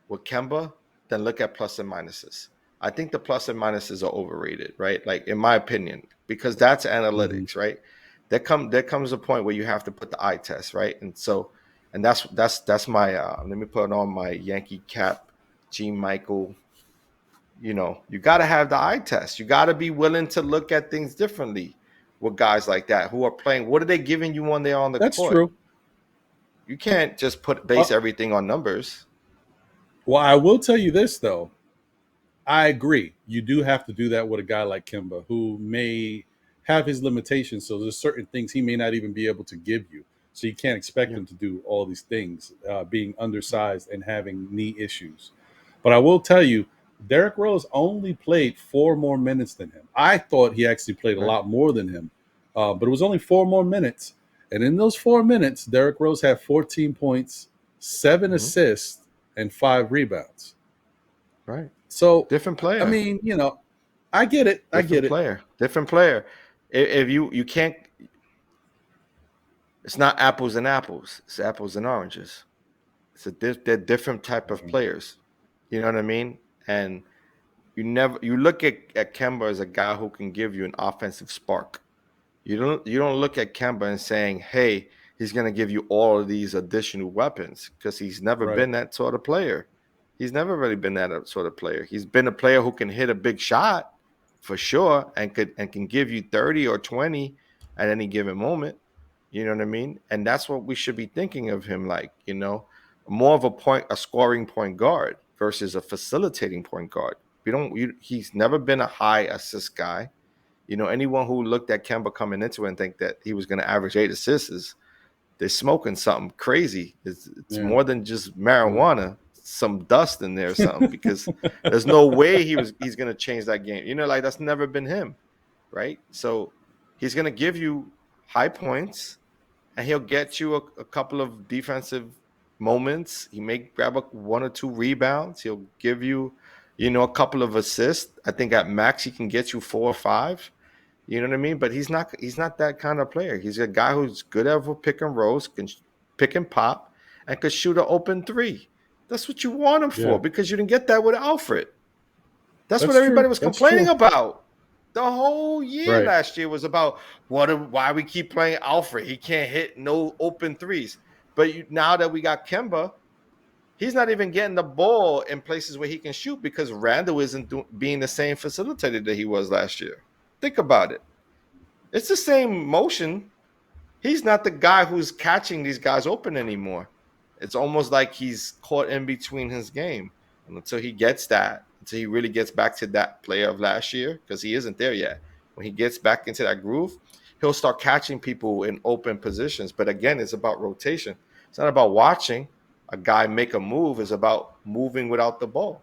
with Kemba than look at plus and minuses. I think the plus and minuses are overrated, right? Like, in my opinion, because that's analytics, right? There comes a point where you have to put the eye test, right? And so, and that's my let me put on my Yankee cap, G. Michael. You got to have the eye test. You got to be willing to look at things differently with guys like that who are playing. What are they giving you when they're on the That's court? true. You can't just base everything on numbers. Well, I will tell you this though. I agree. You do have to do that with a guy like Kemba, who may have his limitations. So there's certain things he may not even be able to give you. So you can't expect Yeah. him to do all these things, being undersized and having knee issues. But I will tell you, Derrick Rose only played 4 more minutes than him. I thought he actually played a Right. lot more than him, but it was only 4 more minutes. And in those 4 minutes, Derrick Rose had 14 points, 7 assists, and 5 rebounds. Right. So, Different I player. mean, I get it. I get it. Different player. If you can't, it's not apples and apples. It's apples and oranges. They're different type of players. You know what I mean? And you look at Kemba as a guy who can give you an offensive spark. You don't look at Kemba and saying, hey, he's gonna give you all of these additional weapons, because he's never Right. been that sort of player. He's never really been that sort of player. He's been a player who can hit a big shot for sure, and can give you 30 or 20 at any given moment. You know what I mean? And that's what we should be thinking of him like, more of a scoring point guard versus a facilitating point guard. He's never been a high assist guy. Anyone who looked at Kemba coming into it and think that he was going to average 8 assists, they're smoking something crazy. It's Yeah. more than just marijuana, some dust in there or something, because there's no way he's going to change that game. Like, that's never been him, right? So he's going to give you high points, and he'll get you a couple of defensive moments. He may grab 1 or 2 rebounds. He'll give you, a couple of assists. I think at max he can get you 4 or 5. You know what I mean? But he's not that kind of player. He's a guy who's good at pick and rolls, can pick and pop, and could shoot an open 3. That's what you want him for, because you didn't get that with Alfred. That's what everybody was complaining about. The whole year last year was about why we keep playing Alfred. He can't hit no open 3s. But now that we got Kemba, he's not even getting the ball in places where he can shoot, because Randall isn't being the same facilitator that he was last year. Think about it. It's the same motion. He's not the guy who's catching these guys open anymore. It's almost like he's caught in between his game. And until he really gets back to that player of last year, because he isn't there yet. When he gets back into that groove, he'll start catching people in open positions. But again, it's about rotation. It's not about watching a guy make a move. It's about moving without the ball.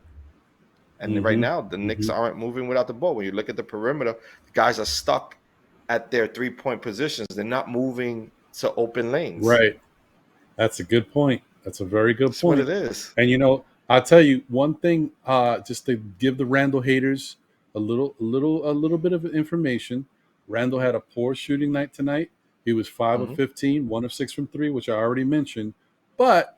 And right now, the Knicks aren't moving without the ball. When you look at the perimeter, the guys are stuck at their 3-point positions. They're not moving to open lanes. Right. That's a good point. That's a very good point. That's what it is. And I'll tell you one thing, just to give the Randall haters a little bit of information. Randall had a poor shooting night tonight. He was 5 of 15, 1 of 6 from 3, which I already mentioned. But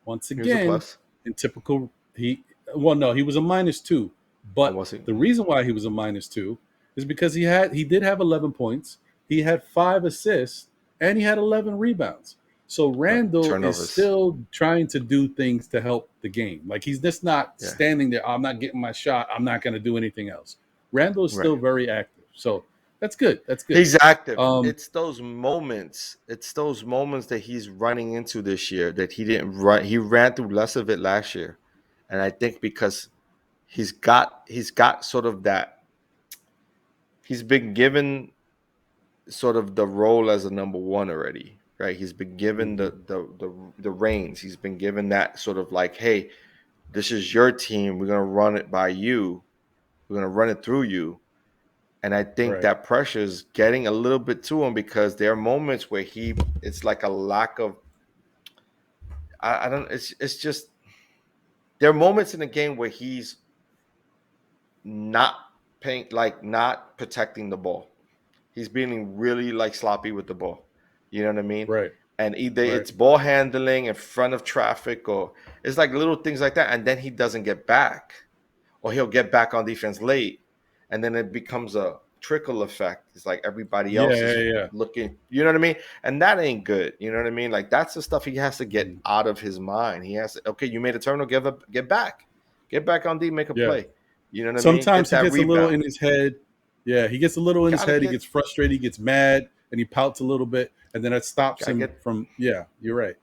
once again, in typical he was a -2. But the reason why he was a -2 is because he did have 11 points. He had 5 assists and he had 11 rebounds. So Randall is still trying to do things to help the game. Like, he's just not standing there, I'm not getting my shot, I'm not going to do anything else. Randall is still very active. So that's good. That's good. He's active. It's those moments. It's those moments that he's running into this year that he didn't run. He ran through less of it last year. And I think because he's got sort of that, he's been given sort of the role as a number 1 already, right? He's been given the reins. He's been given that sort of like, hey, this is your team. We're going to run it by you. We're going to run it through you. And I think that pressure is getting a little bit to him, because there are moments where it's like a lack of, it's just, there are moments in the game where he's not protecting the ball. He's being really like sloppy with the ball. You know what I mean? Right. And either it's ball handling in front of traffic, or it's like little things like that. And then he doesn't get back, or he'll get back on defense late. And then it becomes a trickle effect. It's like everybody else is looking, you know what I mean? And that ain't good. You know what I mean? Like, that's the stuff he has to get out of his mind. He has to, okay, you made a turnover, get back. Get back on D, make a play. You know what I mean? Sometimes he gets a little in his head. Yeah, he gets a little in his head. He gets frustrated. He gets mad, and he pouts a little bit, and then that stops him from. Yeah, you're right.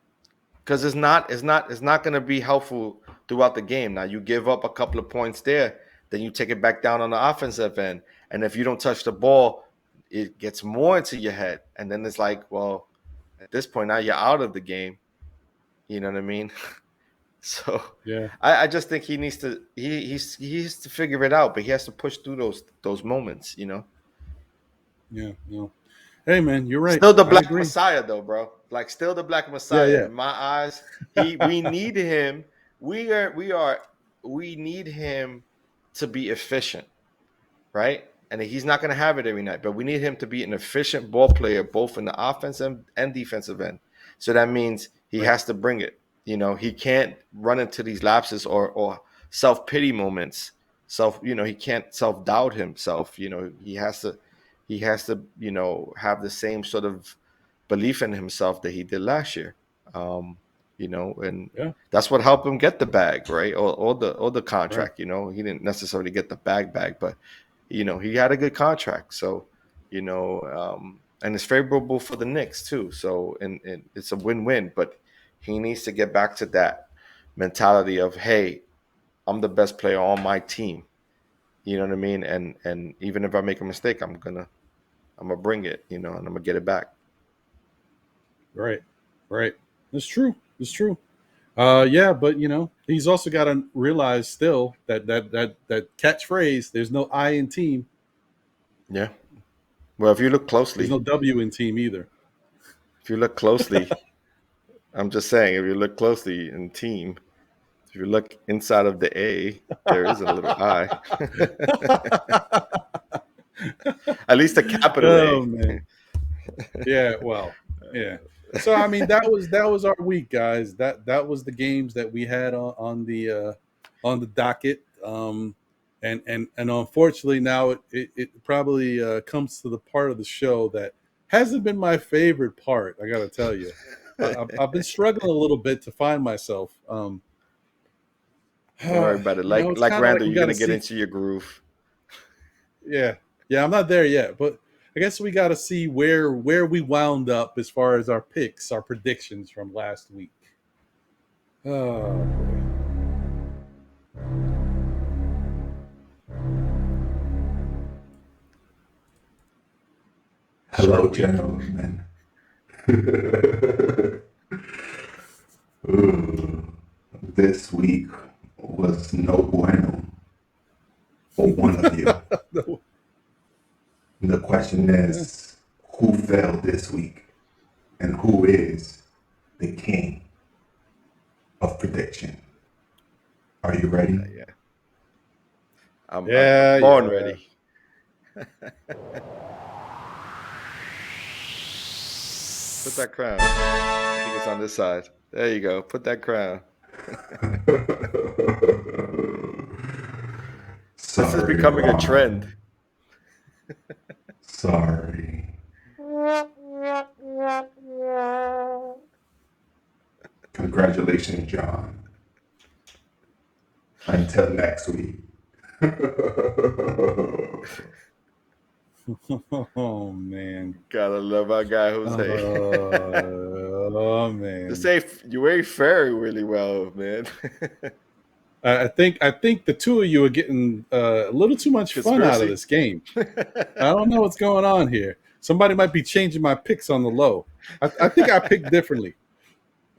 Because it's not going to be helpful throughout the game. Now, you give up a couple of points there, then you take it back down on the offensive end. And if you don't touch the ball, it gets more into your head. And then it's like, well, at this point now you're out of the game. You know what I mean? So Yeah. I just think he needs to he needs to figure it out, but he has to push through those moments, you know. Yeah. No. Hey man, you're right. Still the I Black agree. Messiah though, bro. Like still the Black Yeah, Messiah yeah. in my eyes. We need him. We need him to be efficient, right? And he's not going to have it every night, but we need him to be an efficient ball player, both in the offensive and defensive end. So that means he Right. has to bring it. You know, he can't run into these lapses or self-pity moments. He can't self-doubt himself. You know, he has to, have the same sort of belief in himself that he did last year. And Yeah. that's what helped him get the bag, right? Or the Right. contract. You know, he didn't necessarily get the bag, but he had a good contract. So, and it's favorable for the Knicks too. So, and it's a win-win. But he needs to get back to that mentality of, hey, I'm the best player on my team. You know what I mean? And even if I make a mistake, I'm gonna bring it, and I'm gonna get it back. Right. Right. It's true. It's true. Yeah, but he's also got to realize still that catchphrase. There's no I in team. Yeah. Well, if you look There's closely, no W in team either. I'm just saying, if you look closely in team, if you look inside of the A, there is a little I. At least a capital Oh A. man. Yeah. Well. Yeah. So I mean, that was our week, guys. That was the games that we had on the docket. And unfortunately now it probably comes to the part of the show that hasn't been my favorite part. I got to tell you, I've been struggling a little bit to find myself. Don't worry about it. It's Like kind of like Randall, we you're got gonna to get see. into your groove. Yeah, yeah, I'm not there yet, but I guess we got to see where we wound up as far as our picks, our predictions from last week. Oh boy. Hello, Short week. gentlemen. Ooh, this week was no bueno for one of you. The question is, who fell this week, and who is the king of prediction? Are you ready? Yeah. I'm Yeah, born yeah. ready. Put that crown. I think it's on this side. There you go. Put that crown. This is becoming a trend. Sorry. Congratulations, John. Until next week. Oh man. Gotta love our guy Jose. Oh man. You ain't faring really well, man. I think the two of you are getting a little too much fun out of this game. I don't know what's going on here. Somebody might be changing my picks on the low. I think I picked differently.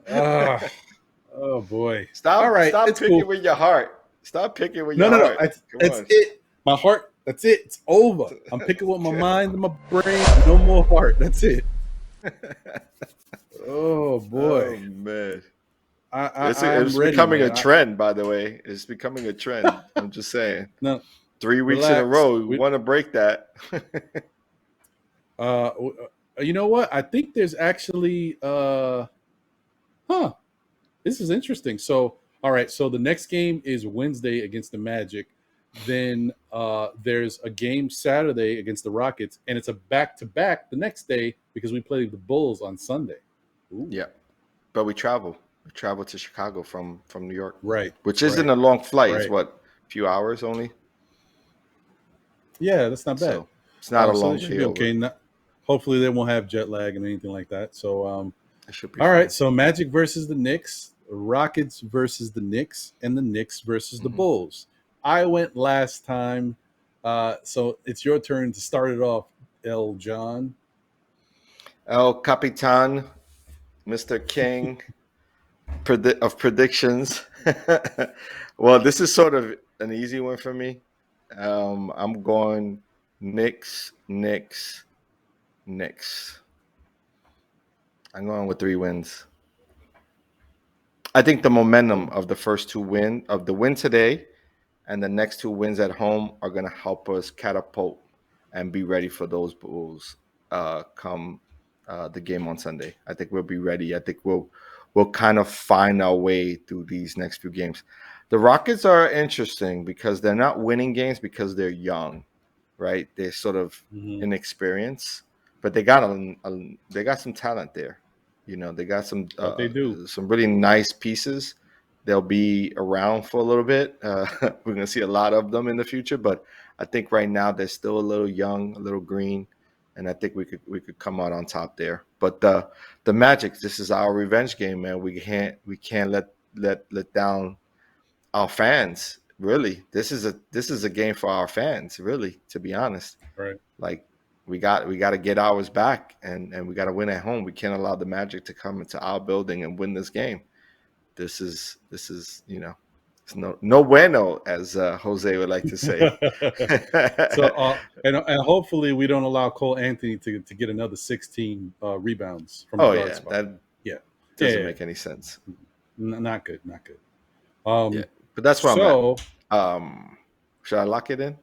Oh boy. Stop! All right, Stop it's picking cool. with your heart. Stop picking with No, your no, heart. no. That's on. it. My heart. That's it. It's over. I'm picking with my mind and my brain. No more heart. That's it. Oh boy. Oh man. I'm It's ready, becoming man. a trend, by the way. It's becoming a trend. I'm just saying. No, 3 weeks in a relax. row, we want to break that. You know what? I think there's actually this is interesting. So, all right, so the next game is Wednesday against the Magic. Then there's a game Saturday against the Rockets, and it's a back-to-back the next day because we play the Bulls on Sunday. Ooh. Yeah. But we travel. We travel to Chicago from New York. Right. Which isn't a long flight. It's Right. what, a few hours only? Yeah, that's not bad. So it's not a So long they should day be over. okay. Hopefully they won't have jet lag and anything like that. So It should be all fine. right, so Magic versus the Knicks, Rockets versus the Knicks, and the Knicks versus the Bulls. I went last time, so it's your turn to start it off, El John. El Capitan, Mr. King of predictions. Well, this is sort of an easy one for me. I'm going Knicks. I'm going with 3 wins. I think the momentum of the win today and the next 2 wins at home are going to help us catapult and be ready for those Bulls come the game on Sunday. I think we'll be ready. I think we'll kind of find our way through these next few games. The Rockets are interesting because they're not winning games because they're young, right? They're sort of inexperienced, but they got some talent there. You know, they got some They do. some really nice pieces. They'll be around for a little bit. We're going to see a lot of them in the future, but I think right now they're still a little young, a little green, and I think we could come out on top there. But the Magic, this is our revenge game, man. We can't let down our fans. Really, this is a game for our fans. Really, to be honest, Right. like we got to get ours back, and we got to win at home. We can't allow the Magic to come into our building and win this game. This is it's no bueno, as Jose would like to say. So and hopefully we don't allow Cole Anthony to get another 16 rebounds from the guard spot. That Yeah, doesn't make any sense. Not good. Yeah, but that's where I'm at. Should I lock it in?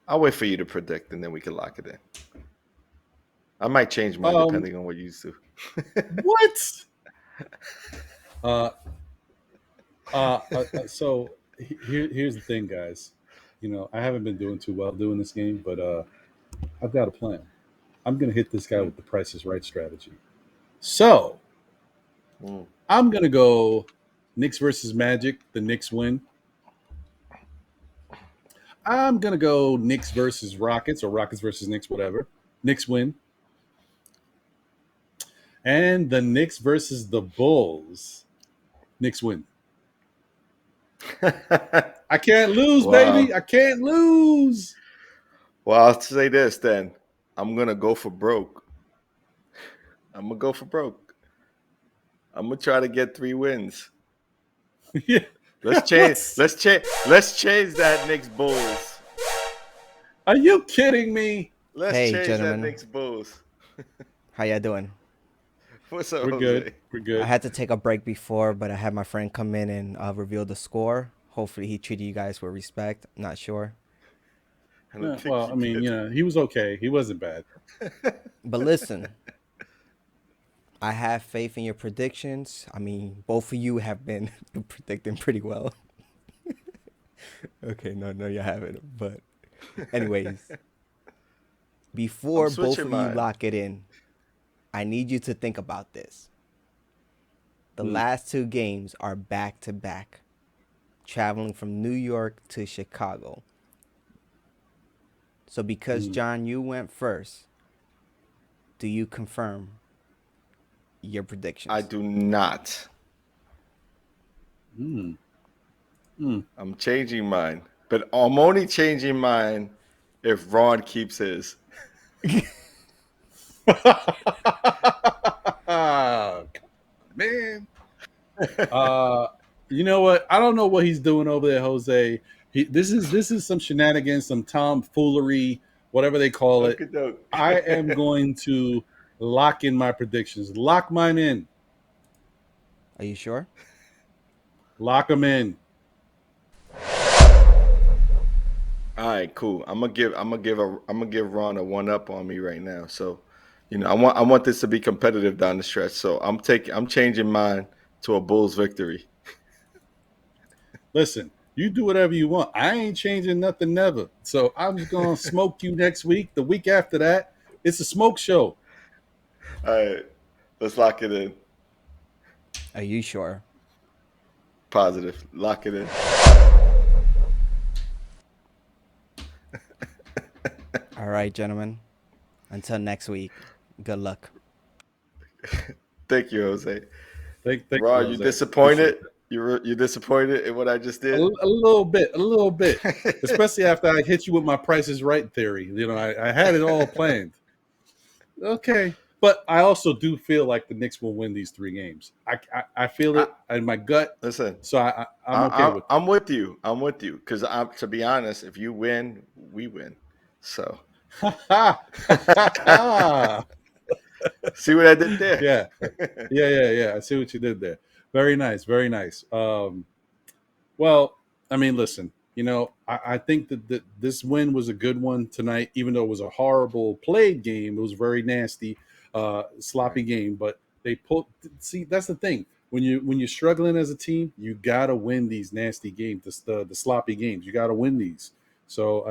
I'll wait for you to predict, and then we can lock it in. I might change mine depending on what you do. What? So here's the thing, guys. You know, I haven't been doing too well doing this game, but I've got a plan. I'm gonna hit this guy with the Price is Right strategy. So I'm gonna go Knicks versus Magic. The Knicks win. I'm gonna go Knicks versus Rockets, or Rockets versus Knicks, whatever. Knicks win. And the Knicks versus the Bulls. Knicks win. I can't lose, baby. I can't lose. Well, I'll say this then. I'm gonna go for broke. I'm gonna try to get 3 wins. Yeah. Let's change that Knicks Bulls. Are you kidding me? Let's change that Knicks Bulls. How y'all doing? What's up, We're Jose? good. I had to take a break before, but I had my friend come in and reveal the score. Hopefully he treated you guys with respect. I'm not sure. Well, I mean, he was okay. He wasn't bad. But listen, I have faith in your predictions. I mean, both of you have been predicting pretty well. Okay, no, you haven't. But anyways, before both of you lock it in, I need you to think about this. The last 2 games are back-to-back, traveling from New York to Chicago. So because, John, you went first, do you confirm your predictions? I do not. I'm changing mine, but I'm only changing mine if Ron keeps his. Man. You know what? I don't know what he's doing over there, Jose. This is some shenanigans, some tomfoolery, whatever they call it. I am going to lock in my predictions. Lock mine in. Are you sure? Lock them in. All right, cool. I'm gonna give Ron a 1-up on me right now. So, I want this to be competitive down the stretch. So I'm changing mine to a Bulls victory. Listen, you do whatever you want. I ain't changing nothing, never. So I'm just gonna smoke you next week. The week after that, it's a smoke show. All right, let's lock it in. Are you sure? Positive. Lock it in. All right, gentlemen. Until next week, good luck. Thank you, Jose. Thank Ron, you, you Jose. disappointed? You're disappointed in what I just did? A little bit, especially after I hit you with my Price is Right theory. I had it all planned. Okay, but I also do feel like the Knicks will win these 3 games. I feel it in my gut. Listen, So I'm okay with that. I'm with you. I'm with you because to be honest, if you win, we win. So see what I did there? Yeah. I see what you did there. Very nice, very nice. Well, I mean, listen, I think that this win was a good one tonight, even though it was a horrible played game. It was a very nasty, sloppy game. But they see, that's the thing. When you're struggling as a team, you gotta win these nasty games, the sloppy games. You gotta win these. So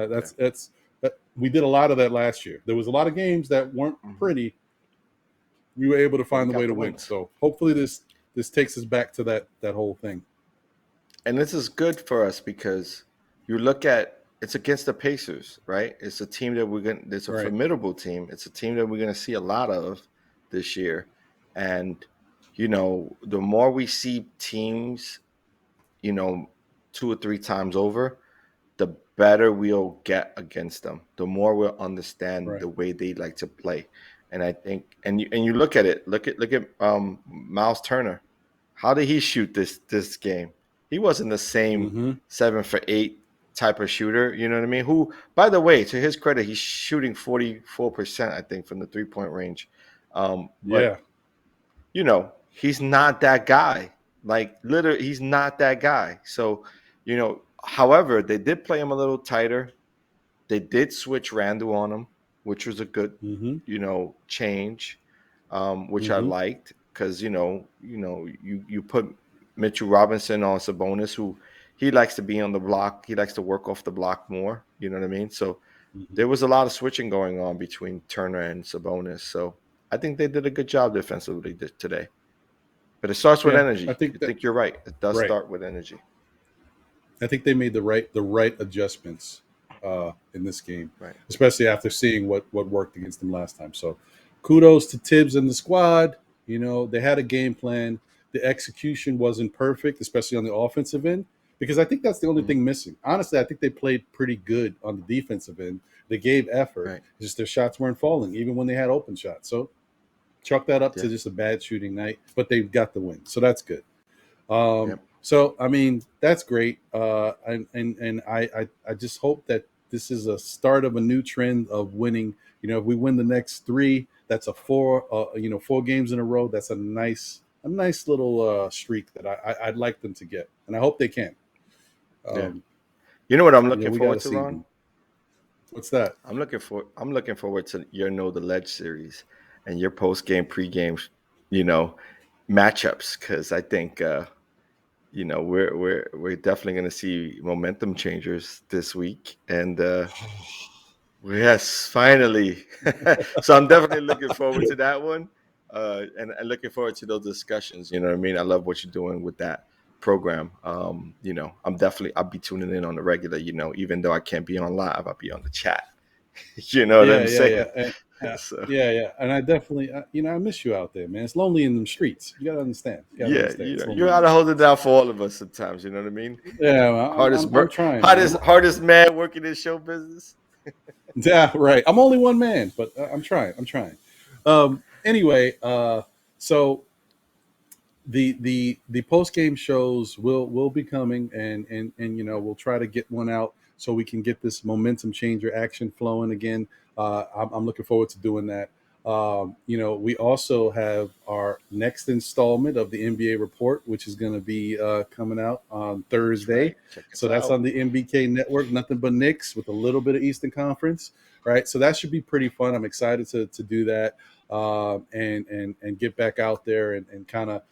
we did a lot of that last year. There was a lot of games that weren't pretty. We were able to find the way to win. So hopefully this takes us back to that whole thing. And this is good for us because you look at it's against the Pacers, right? It's a team that it's a formidable team. It's a team that we're going to see a lot of this year. And, the more we see teams, 2 or 3 times over, the better we'll get against them. The more we'll understand the way they like to play. And I think, and you look at it, look at Miles Turner. How did he shoot this game? He wasn't the same 7 for 8 type of shooter. You know what I mean? Who, by the way, to his credit, he's shooting 44%, I think, from the 3-point range. But, he's not that guy. Like, literally, he's not that guy. So, however, they did play him a little tighter. They did switch Randall on him, which was a good, change, which I liked because, you put Mitchell Robinson on Sabonis, who he likes to be on the block. He likes to work off the block more. You know what I mean? So there was a lot of switching going on between Turner and Sabonis. So I think they did a good job defensively today. But it starts with energy. I think you're right. It does start with energy. I think they made the right adjustments in this game, especially after seeing what worked against them last time. So kudos to Tibbs and the squad. They had a game plan. The execution wasn't perfect, especially on the offensive end, because I think that's the only thing missing. Honestly, I think they played pretty good on the defensive end. They gave effort. Just their shots weren't falling, even when they had open shots. So chalk that up to just a bad shooting night, but they got the win. So that's good. So, I mean, that's great. And I just hope that this is a start of a new trend of winning. If we win the next 3, that's a 4 games in a row. That's a nice little streak that I'd like them to get, and I hope they can. You know what I'm looking forward to, Ron? What's that? I'm looking forward to your Know the Ledge series and your post game, pre game, matchups, because I think we're definitely going to see momentum changers this week, and yes, finally. So I'm definitely looking forward to that one. And looking forward to those discussions. You know what I mean? I love what you're doing with that program. I'll be tuning in on the regular, even though I can't be on live, I'll be on the chat. You know what I'm saying? Yeah. And I definitely, I miss you out there, man. It's lonely in them streets. You got to understand. You got to hold it down for all of us sometimes. You know what I mean? Yeah. I'm trying. Hardest man working in show business. Yeah, right. I'm only one man, but I'm trying. Anyway, so the post game shows will be coming, and we'll try to get one out so we can get this momentum changer action flowing again. I'm looking forward to doing that. We also have our next installment of the NBA report, which is going to be coming out on Thursday. So that's on the MBK network, Nothing But Knicks, with a little bit of Eastern Conference. Right. So that should be pretty fun. I'm excited to do that and get back out there and kind of,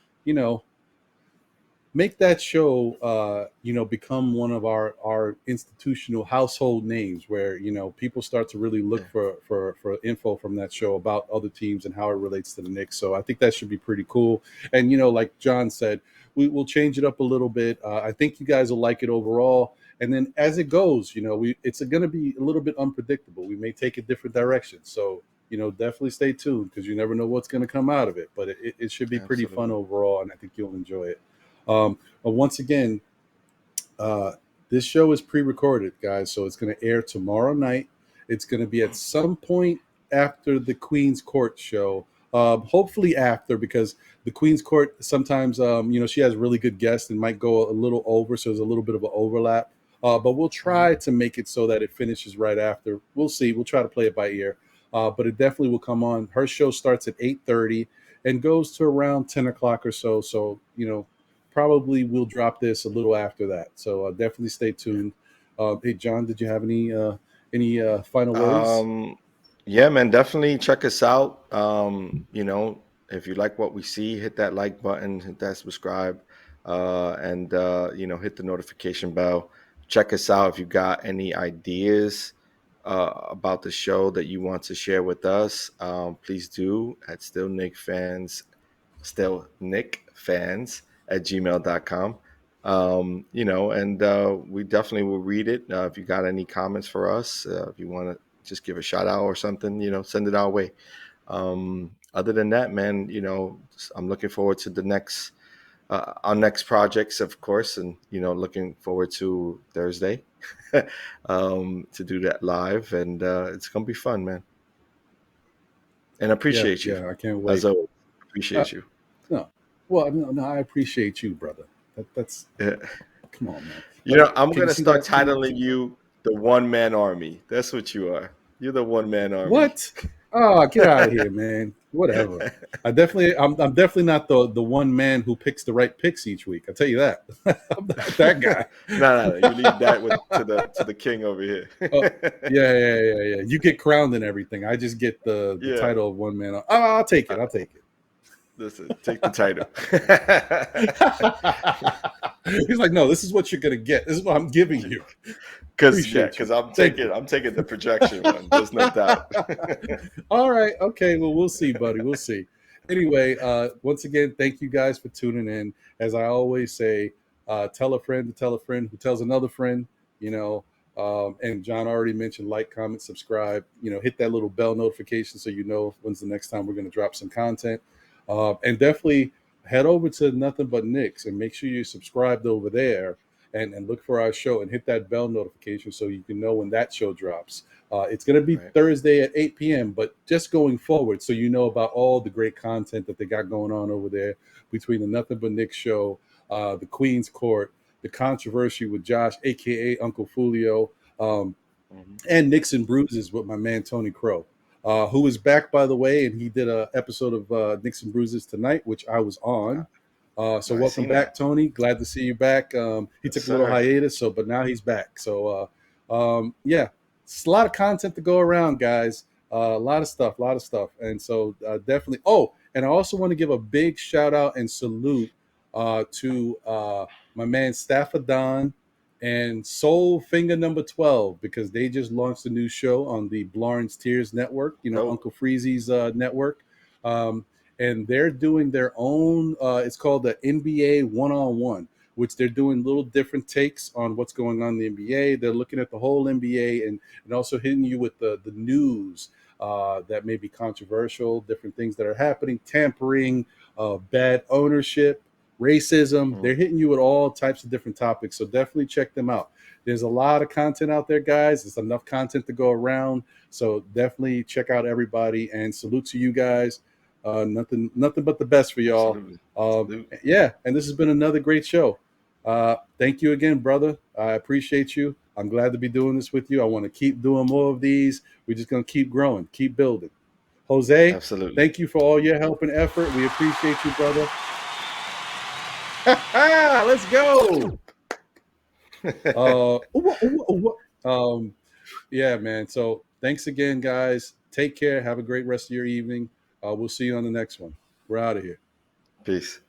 make that show, become one of our institutional household names where, people start to really look for info from that show about other teams and how it relates to the Knicks. So I think that should be pretty cool. And, like John said, we'll change it up a little bit. I think you guys will like it overall. And then as it goes, it's going to be a little bit unpredictable. We may take a different direction. So, definitely stay tuned because you never know what's going to come out of it. But it should be pretty fun overall, and I think you'll enjoy it. Once again, this show is pre-recorded, guys, so it's going to air tomorrow night. It's going to be at some point after the Queen's Court show. Hopefully after, because the Queen's Court sometimes, she has really good guests and might go a little over, so there's a little bit of an overlap. But we'll try to make it so that it finishes right after. We'll see. We'll try to play it by ear. But it definitely will come on. Her show starts at 8:30 and goes to around 10 o'clock or so. So, probably we'll drop this a little after that. So definitely stay tuned. Hey, John, did you have any final words? Yeah, man, definitely check us out. If you like what we see, hit that like button, hit that subscribe, and hit the notification bell. Check us out if you got any ideas about the show that you want to share with us. Please do at stillnickfans at gmail.com. We definitely will read it. If you got any comments for us, if you want to just give a shout out or something, send it our way. Other than that, man, I'm looking forward to our next projects, of course, and looking forward to Thursday to do that live, and it's gonna be fun, man. And I appreciate you. Yeah, I can't wait. As always, appreciate you. No, I appreciate you, brother. That's yeah. Come on, man. I'm gonna start titling you the One Man Army. That's what you are. You're the One Man Army. What? Oh, get out of here, man. Whatever. I'm definitely not the one man who picks the right picks each week. I'll tell you that. I'm not that guy. No. You leave that to the king over here. Yeah. You get crowned and everything. I just get the title of one man. I'll take it. Listen, take the title. He's like, no, this is what you're gonna get. This is what I'm giving you. Because I'm taking the projection one. There's no doubt. All right. Okay. Well, we'll see, buddy. We'll see. Anyway, once again, thank you guys for tuning in. As I always say, tell a friend to tell a friend who tells another friend. And John already mentioned like, comment, subscribe. Hit that little bell notification so you know when's the next time we're going to drop some content. And definitely head over to Nothing But Knicks and make sure you're subscribed over there and look for our show and hit that bell notification so you can know when that show drops. It's going to be Thursday at 8 p.m., but just going forward so you know about all the great content that they got going on over there between the Nothing But Knicks show, the Queen's Court, the controversy with Josh, a.k.a. Uncle Fulio, and Knicks and Bruises with my man Tony Crow. Who is back, by the way, and he did an episode of Knicks and Bruises tonight, which I was on. So welcome back, Tony. Glad to see you back. He took a little hiatus, but now he's back. So, it's a lot of content to go around, guys. A lot of stuff. And so definitely. Oh, and I also want to give a big shout out and salute to my man Staffa Don and Soul Finger Number 12, because they just launched a new show on the Blorange Tears network, Uncle Freezy's network. And they're doing their own, it's called the NBA One-on-One, which they're doing little different takes on what's going on in the NBA. They're looking at the whole NBA and also hitting you with the news that may be controversial, different things that are happening, tampering, bad ownership, racism. They're hitting you with all types of different topics. So definitely check them out. There's a lot of content out there, guys. There's enough content to go around. So definitely check out everybody and salute to you guys. Nothing but the best for y'all. Yeah. And this has been another great show. Thank you again, brother. I appreciate you. I'm glad to be doing this with you. I want to keep doing more of these. We're just going to keep growing, keep building. Jose, absolutely. Thank you for all your help and effort. We appreciate you, brother. Let's go. Yeah, man. So thanks again, guys. Take care. Have a great rest of your evening. We'll see you on the next one. We're out of here. Peace.